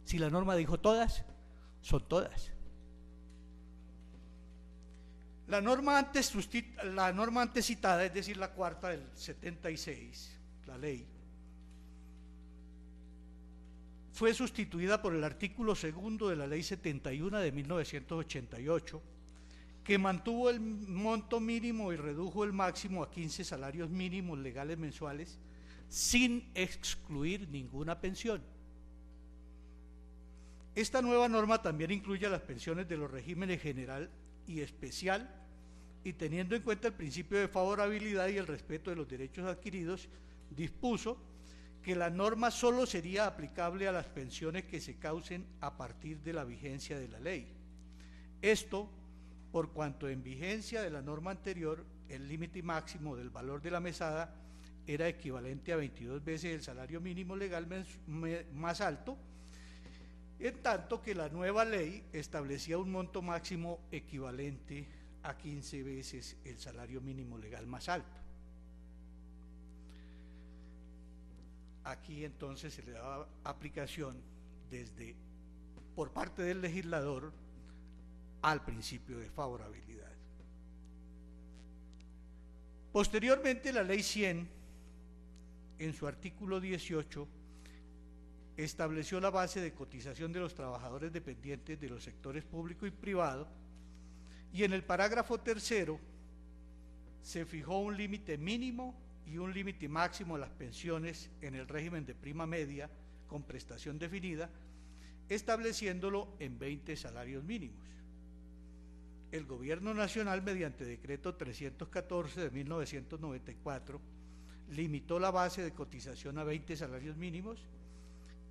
Si la norma dijo todas, son todas. La norma antes citada, es decir, la cuarta del 76, la ley, fue sustituida por el artículo 2 de la Ley 71 de 1988, que mantuvo el monto mínimo y redujo el máximo a 15 salarios mínimos legales mensuales, sin excluir ninguna pensión. Esta nueva norma también incluye las pensiones de los regímenes general y especial, y teniendo en cuenta el principio de favorabilidad y el respeto de los derechos adquiridos, dispuso que la norma solo sería aplicable a las pensiones que se causen a partir de la vigencia de la ley. Esto por cuanto en vigencia de la norma anterior, el límite máximo del valor de la mesada era equivalente a 22 veces el salario mínimo legal más alto, en tanto que la nueva ley establecía un monto máximo equivalente a 15 veces el salario mínimo legal más alto. Aquí entonces se le daba aplicación por parte del legislador al principio de favorabilidad. Posteriormente, la Ley 100, en su artículo 18, estableció la base de cotización de los trabajadores dependientes de los sectores público y privado, y en el parágrafo 3 se fijó un límite mínimo y un límite máximo a las pensiones en el régimen de prima media con prestación definida, estableciéndolo en 20 salarios mínimos. El Gobierno Nacional, mediante decreto 314 de 1994, limitó la base de cotización a 20 salarios mínimos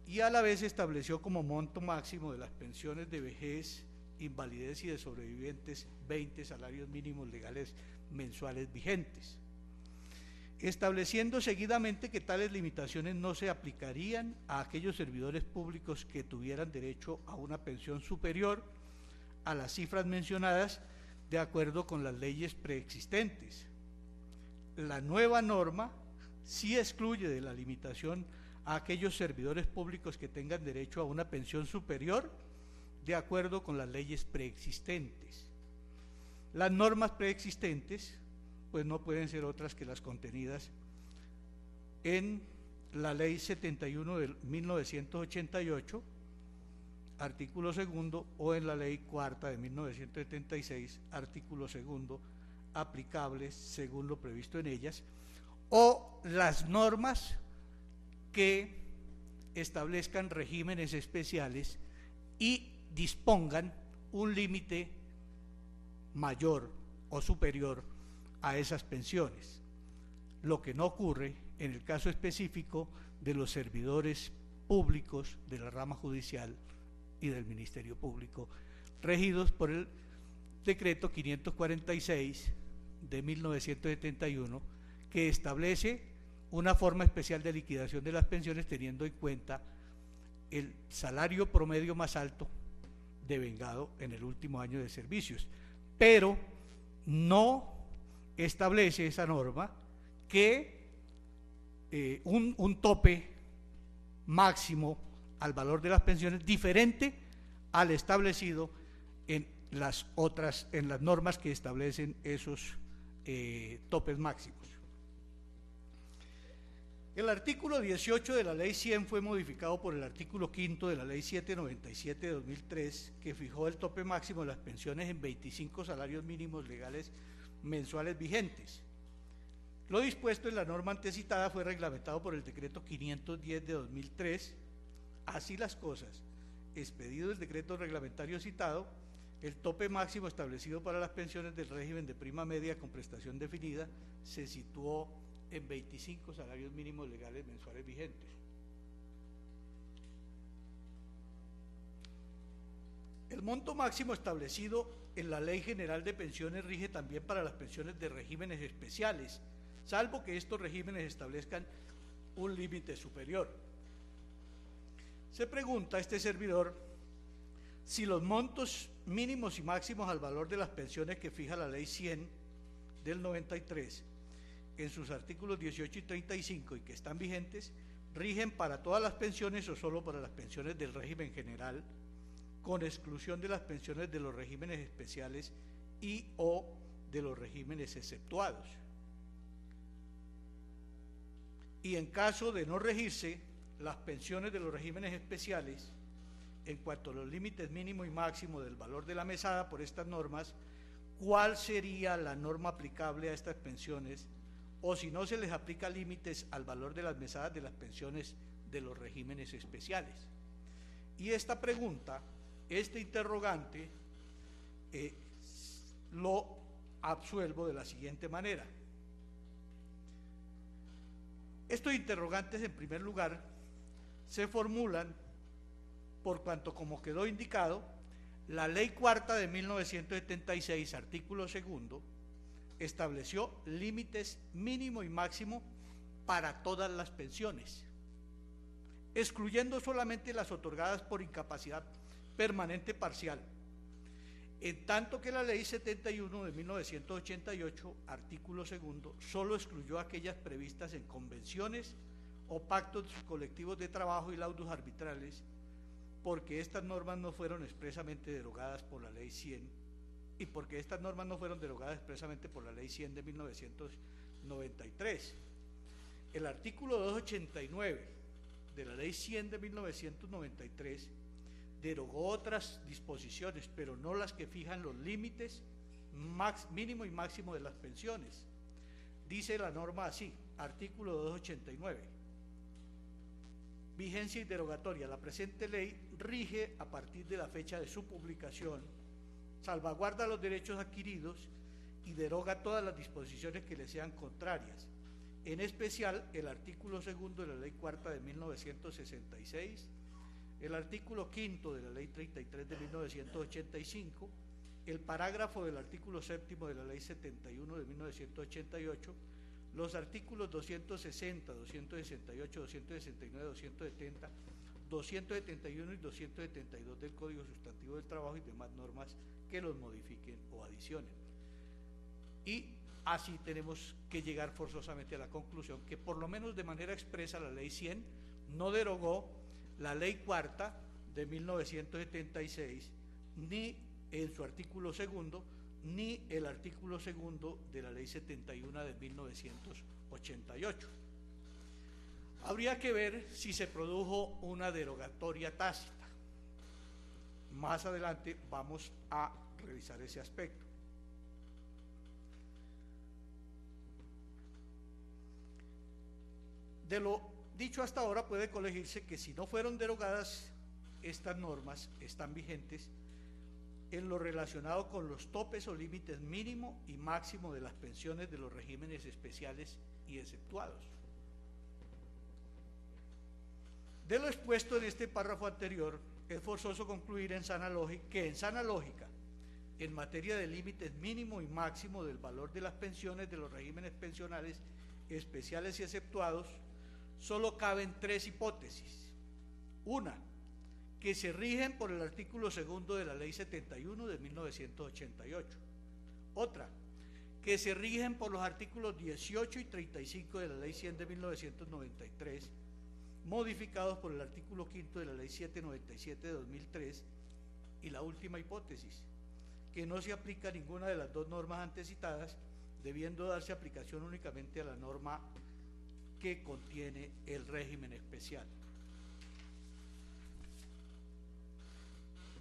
y a la vez estableció como monto máximo de las pensiones de vejez, invalidez y de sobrevivientes 20 salarios mínimos legales mensuales vigentes, estableciendo seguidamente que tales limitaciones no se aplicarían a aquellos servidores públicos que tuvieran derecho a una pensión superior a las cifras mencionadas de acuerdo con las leyes preexistentes. La nueva norma sí excluye de la limitación a aquellos servidores públicos que tengan derecho a una pensión superior de acuerdo con las leyes preexistentes. Las normas preexistentes pues no pueden ser otras que las contenidas en la Ley 71 de 1988, artículo 2, o en la Ley Cuarta de 1976, artículo 2, aplicables según lo previsto en ellas, o las normas que establezcan regímenes especiales y dispongan un límite mayor o superior a esas pensiones, lo que no ocurre en el caso específico de los servidores públicos de la rama judicial y del Ministerio Público, regidos por el decreto 546 de 1971, que establece una forma especial de liquidación de las pensiones teniendo en cuenta el salario promedio más alto devengado en el último año de servicios, pero no establece esa norma que un tope máximo al valor de las pensiones diferente al establecido en las normas que establecen esos topes máximos. El artículo 18 de la Ley 100 fue modificado por el artículo 5 de la Ley 797 de 2003, que fijó el tope máximo de las pensiones en 25 salarios mínimos legales mensuales vigentes. Lo dispuesto en la norma antecitada fue reglamentado por el decreto 510 de 2003. Así las cosas, expedido el decreto reglamentario citado, el tope máximo establecido para las pensiones del régimen de prima media con prestación definida se situó en 25 salarios mínimos legales mensuales vigentes. El monto máximo establecido en la Ley General de Pensiones rige también para las pensiones de regímenes especiales, salvo que estos regímenes establezcan un límite superior. Se pregunta a este servidor si los montos mínimos y máximos al valor de las pensiones que fija la Ley 100 del 93 en sus artículos 18 y 35 y que están vigentes, rigen para todas las pensiones o solo para las pensiones del régimen general, con exclusión de las pensiones de los regímenes especiales y o de los regímenes exceptuados. Y en caso de no regirse las pensiones de los regímenes especiales, en cuanto a los límites mínimo y máximo del valor de la mesada por estas normas, ¿cuál sería la norma aplicable a estas pensiones? O si no se les aplica límites al valor de las mesadas de las pensiones de los regímenes especiales. Y esta pregunta, este interrogante, lo absuelvo de la siguiente manera. Estos interrogantes, en primer lugar, se formulan por cuanto, como quedó indicado, la Ley Cuarta de 1976, artículo 2, estableció límites mínimo y máximo para todas las pensiones, excluyendo solamente las otorgadas por incapacidad permanente parcial, en tanto que la Ley 71 de 1988, artículo 2, solo excluyó aquellas previstas en convenciones o pactos colectivos de trabajo y laudos arbitrales, porque estas normas no fueron expresamente derogadas por la Ley 100 y porque estas normas no fueron derogadas expresamente por la Ley 100 de 1993. El artículo 289 de la Ley 100 de 1993 derogó otras disposiciones, pero no las que fijan los límites mínimo y máximo de las pensiones. Dice la norma así, artículo 289. Vigencia y derogatoria. La presente ley rige a partir de la fecha de su publicación, salvaguarda los derechos adquiridos y deroga todas las disposiciones que le sean contrarias, en especial el artículo 2 de la Ley Cuarta de 1966, el artículo 5 de la Ley 33 de 1985, el parágrafo del artículo 7 de la Ley 71 de 1988, los artículos 260, 268, 269, 270, 271 y 272 del Código Sustantivo del Trabajo y demás normas que los modifiquen o adicionen. Y así tenemos que llegar forzosamente a la conclusión que por lo menos de manera expresa la Ley 100 no derogó la Ley Cuarta de 1976, ni en su artículo 2, ni el artículo 2 de la Ley 71 de 1988. Habría que ver si se produjo una derogatoria tácita. Más adelante vamos a revisar ese aspecto. De lo dicho hasta ahora puede colegirse que si no fueron derogadas estas normas, están vigentes en lo relacionado con los topes o límites mínimo y máximo de las pensiones de los regímenes especiales y exceptuados. De lo expuesto en este párrafo anterior, es forzoso concluir que en sana lógica, en materia de límites mínimo y máximo del valor de las pensiones de los regímenes pensionales especiales y exceptuados, solo caben tres hipótesis. Una, que se rigen por el artículo 2 de la Ley 71 de 1988. Otra, que se rigen por los artículos 18 y 35 de la Ley 100 de 1993, modificados por el artículo 5 de la Ley 797 de 2003, y la última hipótesis, que no se aplica ninguna de las dos normas antes citadas, debiendo darse aplicación únicamente a la norma que contiene el régimen especial.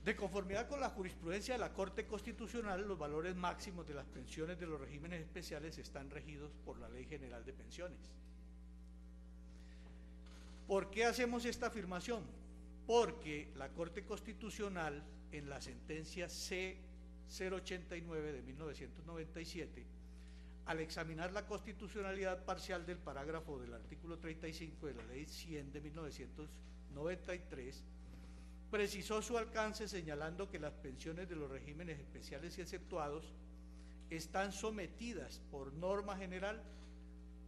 De conformidad con la jurisprudencia de la Corte Constitucional, los valores máximos de las pensiones de los regímenes especiales están regidos por la Ley General de Pensiones. ¿Por qué hacemos esta afirmación? Porque la Corte Constitucional, en la sentencia C-089 de 1997, al examinar la constitucionalidad parcial del parágrafo del artículo 35 de la Ley 100 de 1993, precisó su alcance señalando que las pensiones de los regímenes especiales y exceptuados están sometidas por norma general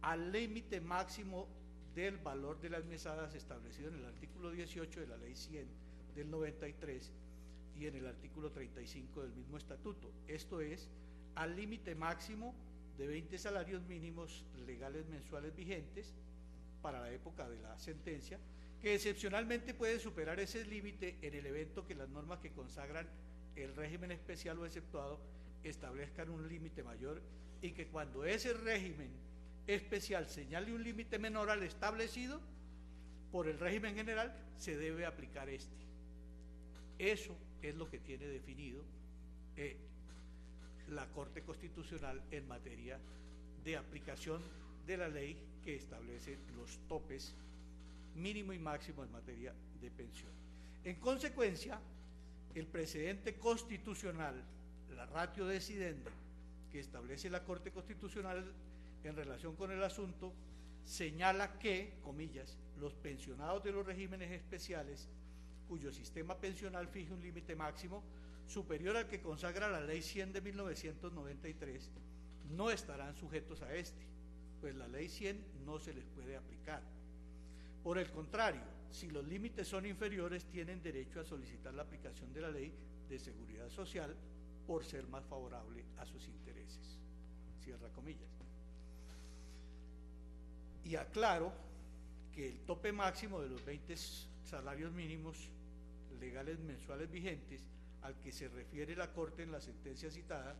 al límite máximo del valor de las mesadas establecido en el artículo 18 de la Ley 100 del 93 y en el artículo 35 del mismo estatuto, esto es, al límite máximo de 20 salarios mínimos legales mensuales vigentes para la época de la sentencia, que excepcionalmente puede superar ese límite en el evento que las normas que consagran el régimen especial o exceptuado establezcan un límite mayor, y que cuando ese régimen especial señale un límite menor al establecido por el régimen general, se debe aplicar este. Eso es lo que tiene definido la Corte Constitucional en materia de aplicación de la ley que establece los topes mínimo y máximo en materia de pensión. En consecuencia, el precedente constitucional, la ratio decidenda, que establece la Corte Constitucional en relación con el asunto, señala que, comillas, los pensionados de los regímenes especiales, cuyo sistema pensional fije un límite máximo superior al que consagra la Ley 100 de 1993, no estarán sujetos a este, pues la Ley 100 no se les puede aplicar. Por el contrario, si los límites son inferiores, tienen derecho a solicitar la aplicación de la Ley de Seguridad Social por ser más favorable a sus intereses. Cierra comillas. Y aclaro que el tope máximo de los 20 salarios mínimos legales mensuales vigentes, al que se refiere la Corte en la sentencia citada,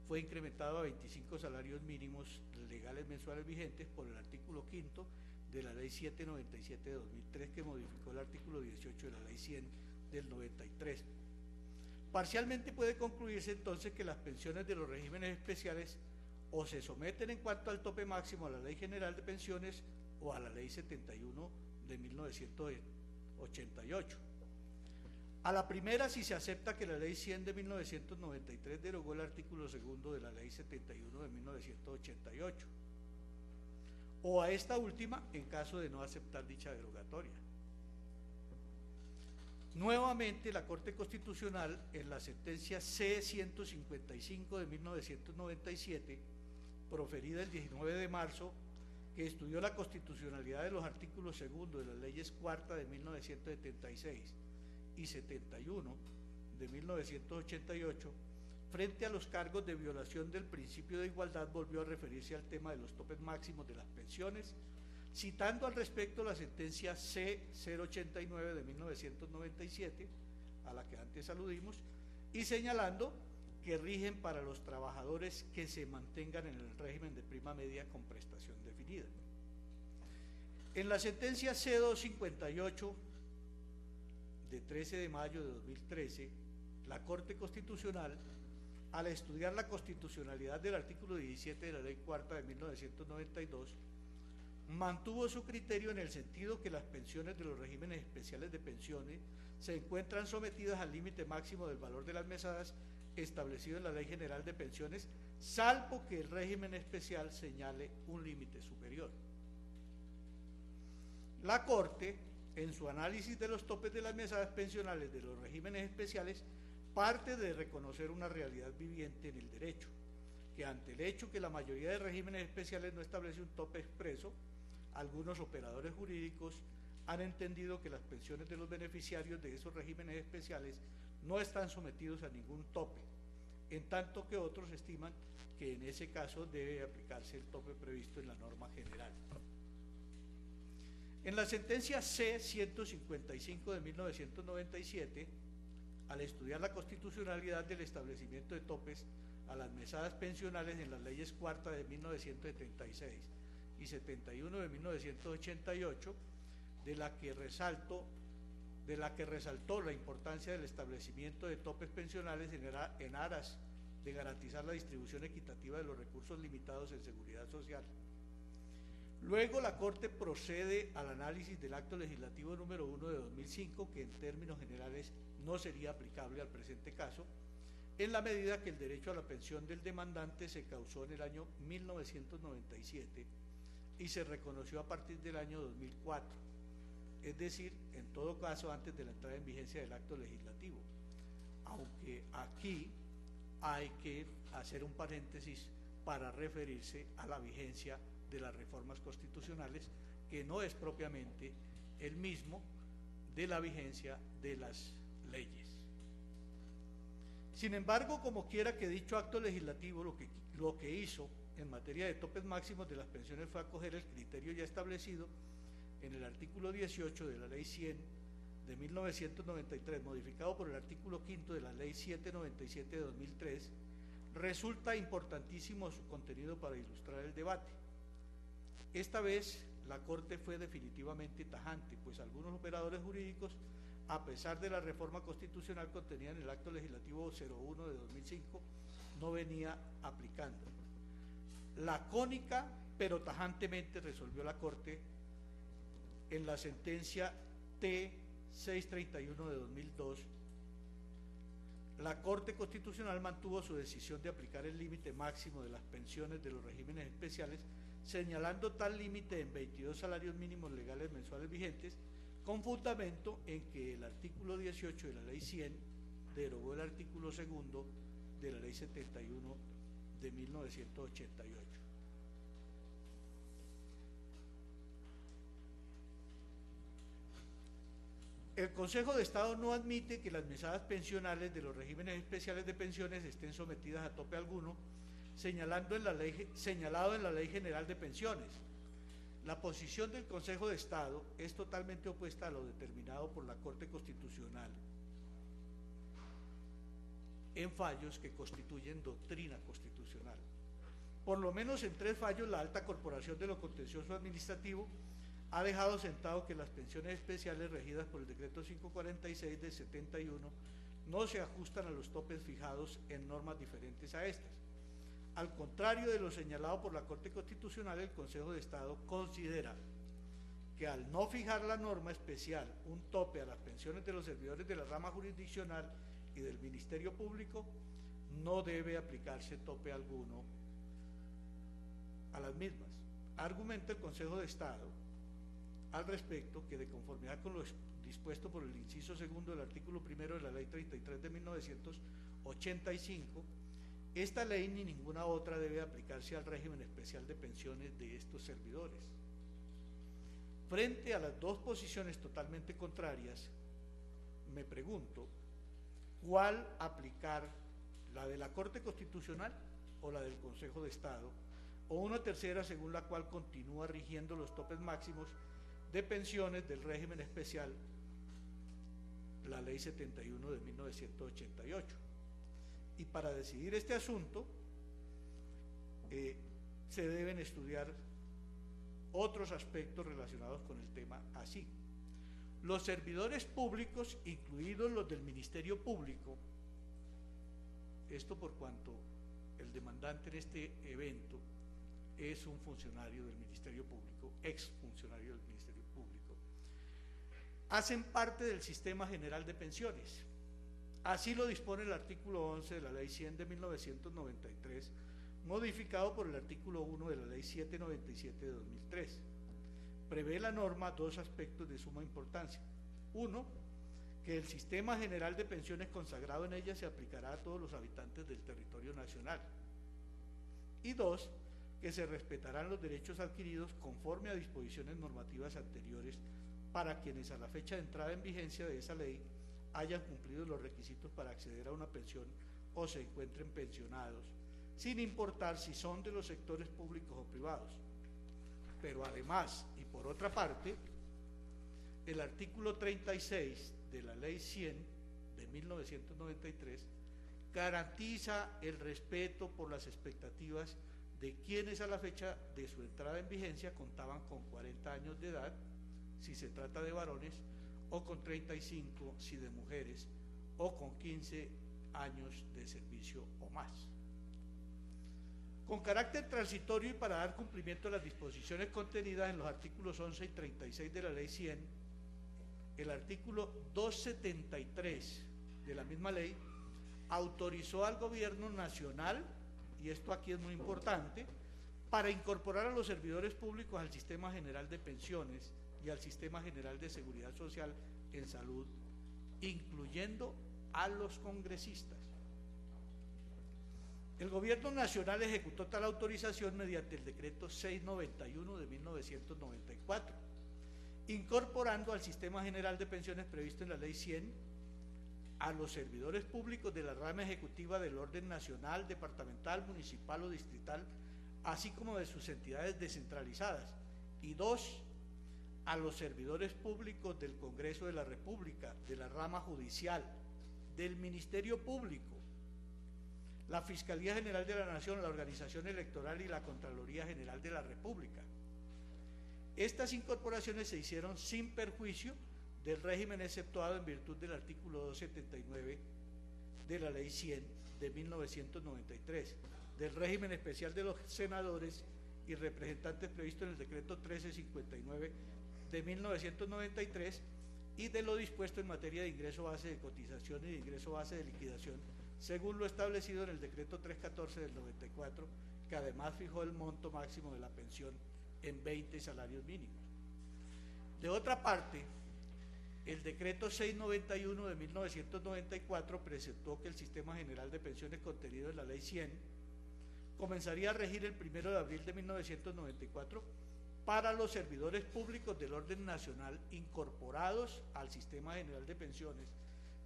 fue incrementado a 25 salarios mínimos legales mensuales vigentes por el artículo 5 de la Ley 797 de 2003, que modificó el artículo 18 de la Ley 100 del 93. Parcialmente puede concluirse entonces que las pensiones de los regímenes especiales o se someten en cuanto al tope máximo a la Ley General de Pensiones o a la Ley 71 de 1988. A la primera, si se acepta que la Ley 100 de 1993 derogó el artículo 2 de la Ley 71 de 1988, o a esta última en caso de no aceptar dicha derogatoria. Nuevamente, la Corte Constitucional, en la sentencia C-155 de 1997, proferida el 19 de marzo, que estudió la constitucionalidad de los artículos 2 de las leyes cuarta de 1976 y 71 de 1988, frente a los cargos de violación del principio de igualdad, volvió a referirse al tema de los topes máximos de las pensiones, citando al respecto la sentencia C-089 de 1997, a la que antes aludimos, y señalando que rigen para los trabajadores que se mantengan en el régimen de prima media con prestación definida. En la sentencia C-258 de 13 de mayo de 2013, la Corte Constitucional, al estudiar la constitucionalidad del artículo 17 de la Ley Cuarta de 1992, mantuvo su criterio en el sentido que las pensiones de los regímenes especiales de pensiones se encuentran sometidas al límite máximo del valor de las mesadas establecido en la Ley General de Pensiones, salvo que el régimen especial señale un límite superior. La Corte, en su análisis de los topes de las mesadas pensionales de los regímenes especiales, parte de reconocer una realidad viviente en el derecho, que ante el hecho que la mayoría de regímenes especiales no establece un tope expreso, algunos operadores jurídicos han entendido que las pensiones de los beneficiarios de esos regímenes especiales no están sometidos a ningún tope, en tanto que otros estiman que en ese caso debe aplicarse el tope previsto en la norma general. En la sentencia C-155 de 1997, al estudiar la constitucionalidad del establecimiento de topes a las mesadas pensionales en las leyes cuarta de 1976 y 71 de 1988, de la que resaltó la importancia del establecimiento de topes pensionales en aras de garantizar la distribución equitativa de los recursos limitados en seguridad social. Luego la Corte procede al análisis del acto legislativo número 1 de 2005, que en términos generales no sería aplicable al presente caso, en la medida que el derecho a la pensión del demandante se causó en el año 1997 y se reconoció a partir del año 2004, es decir, en todo caso antes de la entrada en vigencia del acto legislativo, aunque aquí hay que hacer un paréntesis para referirse a la vigencia de las reformas constitucionales, que no es propiamente el mismo de la vigencia de las leyes. Sin embargo, como quiera que dicho acto legislativo lo que hizo en materia de topes máximos de las pensiones fue acoger el criterio ya establecido en el artículo 18 de la Ley 100 de 1993, modificado por el artículo 5 de la Ley 797 de 2003, resulta importantísimo su contenido para ilustrar el debate. Esta vez la Corte fue definitivamente tajante, pues algunos operadores jurídicos, a pesar de la reforma constitucional contenida en el acto legislativo 01 de 2005, no venía aplicando. Lacónica pero tajantemente resolvió la Corte en la sentencia T-631 de 2002. La Corte Constitucional mantuvo su decisión de aplicar el límite máximo de las pensiones de los regímenes especiales, señalando tal límite en 22 salarios mínimos legales mensuales vigentes, con fundamento en que el artículo 18 de la Ley 100 derogó el artículo 2 de la Ley 71 de 1988. El Consejo de Estado no admite que las mesadas pensionales de los regímenes especiales de pensiones estén sometidas a tope alguno, señalado en la Ley General de Pensiones. La posición del Consejo de Estado es totalmente opuesta a lo determinado por la Corte Constitucional en fallos que constituyen doctrina constitucional. Por lo menos en 3 fallos, la Alta Corporación de lo Contencioso Administrativo ha dejado sentado que las pensiones especiales regidas por el decreto 546 del 71 no se ajustan a los topes fijados en normas diferentes a estas. Al contrario de lo señalado por la Corte Constitucional, el Consejo de Estado considera que al no fijar la norma especial un tope a las pensiones de los servidores de la rama jurisdiccional y del Ministerio Público, no debe aplicarse tope alguno a las mismas. Argumenta el Consejo de Estado al respecto que, de conformidad con lo dispuesto por el inciso segundo del artículo 1 de la Ley 33 de 1985, esta ley ni ninguna otra debe aplicarse al régimen especial de pensiones de estos servidores. Frente a las dos posiciones totalmente contrarias, me pregunto, ¿cuál aplicar? ¿La de la Corte Constitucional o la del Consejo de Estado? O una tercera según la cual continúa rigiendo los topes máximos de pensiones del régimen especial, la Ley 71 de 1988. Y para decidir este asunto se deben estudiar otros aspectos relacionados con el tema así. Los servidores públicos, incluidos los del Ministerio Público, esto por cuanto el demandante en este evento es un funcionario del Ministerio Público, exfuncionario del Ministerio Público, hacen parte del Sistema General de Pensiones. Así lo dispone el artículo 11 de la Ley 100 de 1993, modificado por el artículo 1 de la Ley 797 de 2003. Prevé la norma 2 aspectos de suma importancia. 1, que el Sistema General de Pensiones consagrado en ella se aplicará a todos los habitantes del territorio nacional. Y 2, que se respetarán los derechos adquiridos conforme a disposiciones normativas anteriores para quienes a la fecha de entrada en vigencia de esa ley hayan cumplido los requisitos para acceder a una pensión o se encuentren pensionados, sin importar si son de los sectores públicos o privados. Pero además, y por otra parte, el artículo 36 de la Ley 100 de 1993 garantiza el respeto por las expectativas de quienes a la fecha de su entrada en vigencia contaban con 40 años de edad, si se trata de varones, o con 35 si de mujeres, o con 15 años de servicio o más. Con carácter transitorio y para dar cumplimiento a las disposiciones contenidas en los artículos 11 y 36 de la Ley 100, el artículo 273 de la misma ley autorizó al Gobierno Nacional, y esto aquí es muy importante, para incorporar a los servidores públicos al Sistema General de Pensiones y al Sistema General de Seguridad Social en Salud, incluyendo a los congresistas. El Gobierno Nacional ejecutó tal autorización mediante el decreto 691 de 1994, incorporando al Sistema General de Pensiones previsto en la Ley 100 a los servidores públicos de la rama ejecutiva del orden nacional, departamental, municipal o distrital, así como de sus entidades descentralizadas, y 2, a los servidores públicos del Congreso de la República, de la rama judicial, del Ministerio Público, la Fiscalía General de la Nación, la Organización Electoral y la Contraloría General de la República. Estas incorporaciones se hicieron sin perjuicio del régimen exceptuado en virtud del artículo 279 de la Ley 100 de 1993, del régimen especial de los senadores y representantes previsto en el decreto 1359 de 1993 y de lo dispuesto en materia de ingreso base de cotización y de ingreso base de liquidación, según lo establecido en el decreto 314 del 94, que además fijó el monto máximo de la pensión en 20 salarios mínimos. De otra parte, el decreto 691 de 1994 preceptó que el Sistema General de Pensiones contenido en la Ley 100 comenzaría a regir el 1 de abril de 1994 para los servidores públicos del orden nacional incorporados al Sistema General de Pensiones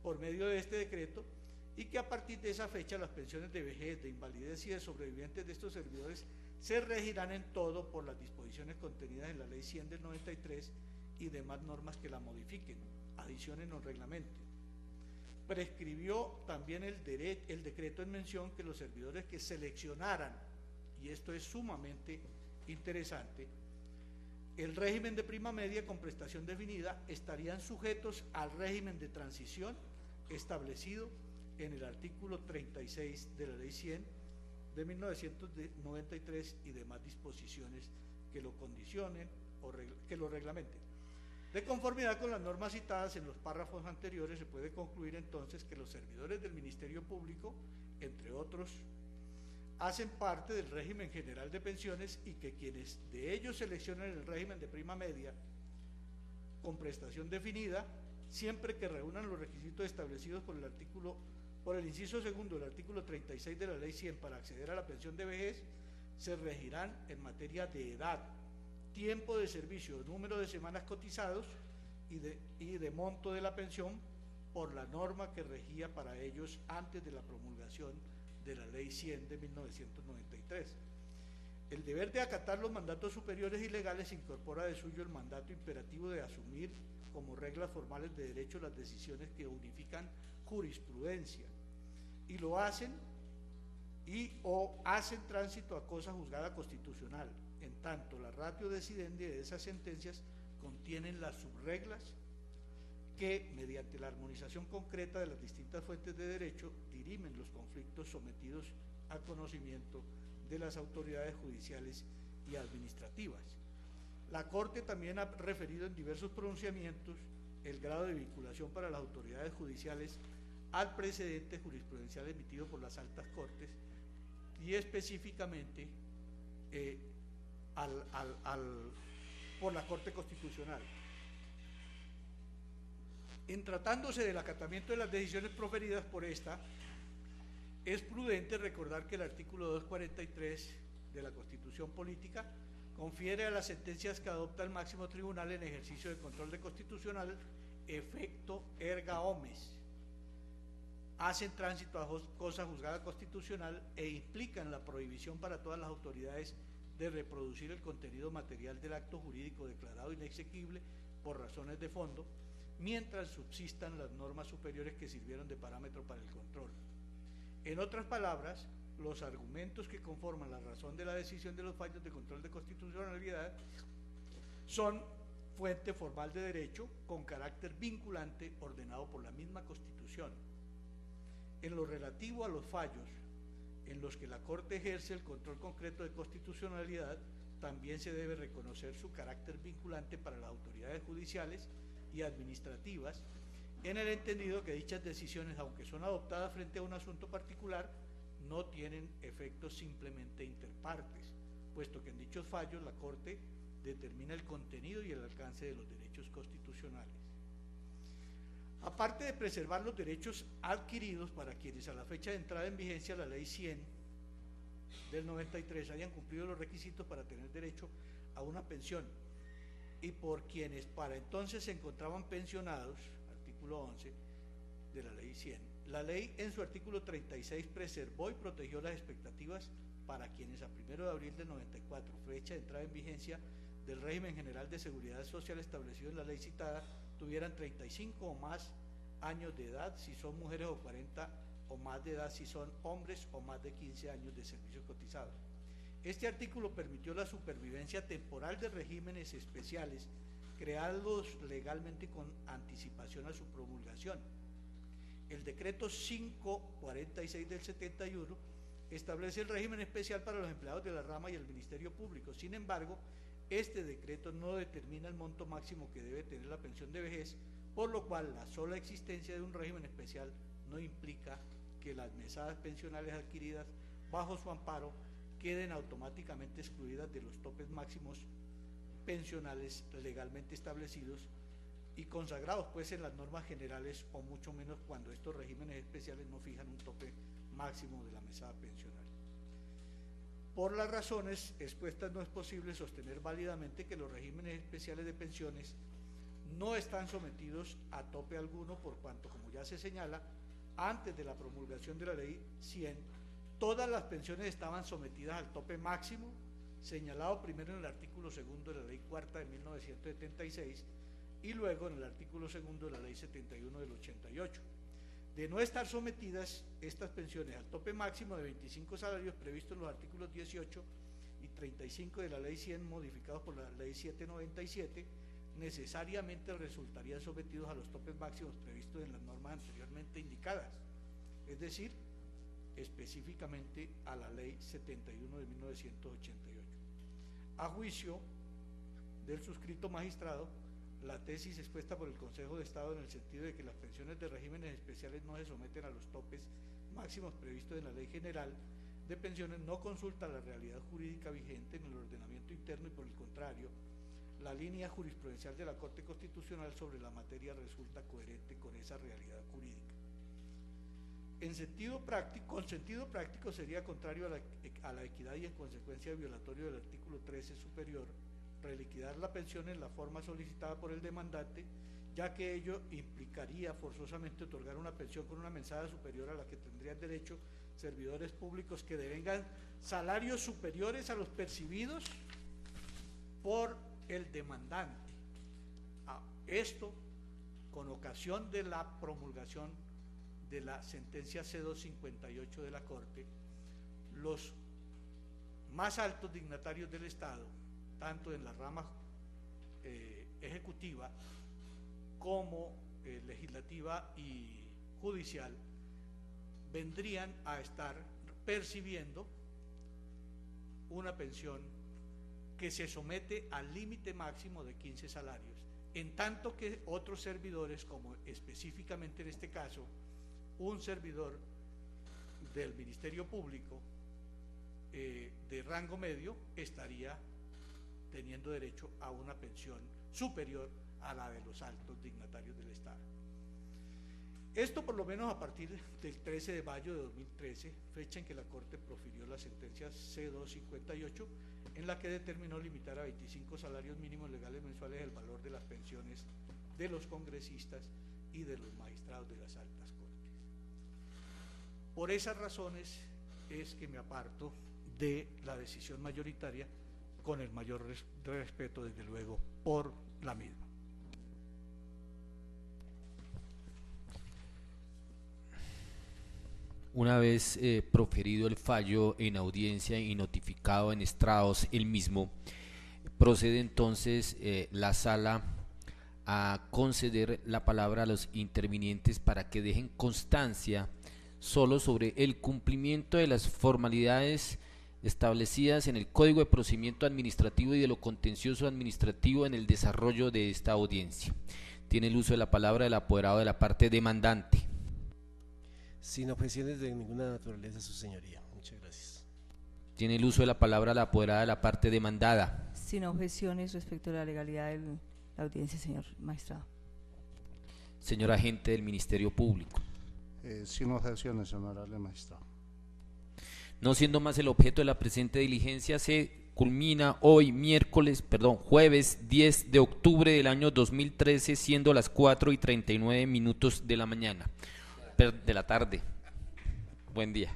por medio de este decreto, y que a partir de esa fecha las pensiones de vejez, de invalidez y de sobrevivientes de estos servidores se regirán en todo por las disposiciones contenidas en la Ley 100 del 93 y demás normas que la modifiquen, adicionen o reglamenten. Prescribió también el decreto en mención que los servidores que seleccionaran, y esto es sumamente interesante, el régimen de prima media con prestación definida estarían sujetos al régimen de transición establecido en el artículo 36 de la Ley 100 de 1993 y demás disposiciones que lo condicionen o que lo reglamenten. De conformidad con las normas citadas en los párrafos anteriores, se puede concluir entonces que los servidores del Ministerio Público, entre otros, hacen parte del régimen general de pensiones y que quienes de ellos seleccionen el régimen de prima media con prestación definida, siempre que reúnan los requisitos establecidos por el inciso segundo del artículo 36 de la Ley 100 para acceder a la pensión de vejez, se regirán en materia de edad, tiempo de servicio, número de semanas cotizados y de monto de la pensión por la norma que regía para ellos antes de la promulgación de la Ley 100 de 1993. El deber de acatar los mandatos superiores y legales incorpora de suyo el mandato imperativo de asumir como reglas formales de derecho las decisiones que unifican jurisprudencia y lo hacen o hacen tránsito a cosa juzgada constitucional, en tanto la ratio decidendi de esas sentencias contienen las subreglas que, mediante la armonización concreta de las distintas fuentes de derecho, dirimen los conflictos sometidos al conocimiento de las autoridades judiciales y administrativas. La Corte también ha referido en diversos pronunciamientos el grado de vinculación para las autoridades judiciales al precedente jurisprudencial emitido por las altas cortes y específicamente por la Corte Constitucional. En tratándose del acatamiento de las decisiones proferidas por esta, es prudente recordar que el artículo 243 de la Constitución Política, confiere a las sentencias que adopta el máximo tribunal en ejercicio de control de constitucional efecto erga omnes, hacen tránsito a cosa juzgada constitucional e implican la prohibición para todas las autoridades de reproducir el contenido material del acto jurídico declarado inexequible por razones de fondo, mientras subsistan las normas superiores que sirvieron de parámetro para el control. En otras palabras, los argumentos que conforman la razón de la decisión de los fallos de control de constitucionalidad son fuente formal de derecho con carácter vinculante ordenado por la misma Constitución. En lo relativo a los fallos en los que la Corte ejerce el control concreto de constitucionalidad, también se debe reconocer su carácter vinculante para las autoridades judiciales y administrativas, en el entendido que dichas decisiones, aunque son adoptadas frente a un asunto particular, no tienen efectos simplemente interpartes, puesto que en dichos fallos la Corte determina el contenido y el alcance de los derechos constitucionales. Aparte de preservar los derechos adquiridos para quienes a la fecha de entrada en vigencia de la Ley 100 del 93 hayan cumplido los requisitos para tener derecho a una pensión, y por quienes para entonces se encontraban pensionados, artículo 11 de la Ley 100, la ley en su artículo 36 preservó y protegió las expectativas para quienes a 1 de abril del 94, fecha de entrada en vigencia del régimen general de seguridad social establecido en la ley citada, tuvieran 35 o más años de edad si son mujeres, o 40 o más de edad si son hombres, o más de 15 años de servicios cotizados. Este artículo permitió la supervivencia temporal de regímenes especiales creados legalmente con anticipación a su promulgación. El decreto 546 del 71 establece el régimen especial para los empleados de la rama y el Ministerio Público. Sin embargo, este decreto no determina el monto máximo que debe tener la pensión de vejez, por lo cual la sola existencia de un régimen especial no implica que las mesadas pensionales adquiridas bajo su amparo queden automáticamente excluidas de los topes máximos pensionales legalmente establecidos y consagrados pues en las normas generales, o mucho menos cuando estos regímenes especiales no fijan un tope máximo de la mesada pensional. Por las razones expuestas, no es posible sostener válidamente que los regímenes especiales de pensiones no están sometidos a tope alguno, por cuanto, como ya se señala, antes de la promulgación de la Ley 100, todas las pensiones estaban sometidas al tope máximo, señalado primero en el artículo 2 de la Ley 4 de 1976 y luego en el artículo 2 de la Ley 71 del 88. De no estar sometidas estas pensiones al tope máximo de 25 salarios previsto en los artículos 18 y 35 de la Ley 100 modificados por la Ley 797, necesariamente resultarían sometidos a los topes máximos previstos en las normas anteriormente indicadas, es decir, específicamente a la Ley 71 de 1988. A juicio del suscrito magistrado, la tesis expuesta por el Consejo de Estado en el sentido de que las pensiones de regímenes especiales no se someten a los topes máximos previstos en la Ley General de Pensiones no consulta la realidad jurídica vigente en el ordenamiento interno, y por el contrario, la línea jurisprudencial de la Corte Constitucional sobre la materia resulta coherente con esa realidad jurídica. Con sentido práctico sería contrario a la equidad y en consecuencia violatorio del artículo 13 superior reliquidar la pensión en la forma solicitada por el demandante, ya que ello implicaría forzosamente otorgar una pensión con una mesada superior a la que tendrían derecho servidores públicos que devengan salarios superiores a los percibidos por el demandante. Esto con ocasión de la promulgación de la sentencia C258 de la Corte, los más altos dignatarios del Estado, tanto en la rama ejecutiva como legislativa y judicial, vendrían a estar percibiendo una pensión que se somete al límite máximo de 15 salarios, en tanto que otros servidores, como específicamente en este caso un servidor del Ministerio Público de rango medio, estaría teniendo derecho a una pensión superior a la de los altos dignatarios del Estado. Esto por lo menos a partir del 13 de mayo de 2013, fecha en que la Corte profirió la sentencia C258, en la que determinó limitar a 25 salarios mínimos legales mensuales el valor de las pensiones de los congresistas y de los magistrados de las altas cortes. Por esas razones es que me aparto de la decisión mayoritaria, con el mayor respeto, desde luego, por la misma. Una vez proferido el fallo en audiencia y notificado en estrados el mismo, procede entonces la sala a conceder la palabra a los intervinientes para que dejen constancia solo sobre el cumplimiento de las formalidades establecidas en el Código de Procedimiento Administrativo y de lo contencioso administrativo en el desarrollo de esta audiencia. Tiene el uso de la palabra el apoderado de la parte demandante. Sin objeciones de ninguna naturaleza, su señoría. Muchas gracias. Tiene el uso de la palabra la apoderada de la parte demandada. Sin objeciones respecto a la legalidad de la audiencia, señor magistrado. Señor agente del Ministerio Público. Sin objeciones, honorable magistrado. No siendo más el objeto de la presente diligencia, se culmina hoy jueves 10 de octubre del año 2013, siendo las 4:39 de la mañana, de la tarde. Buen día.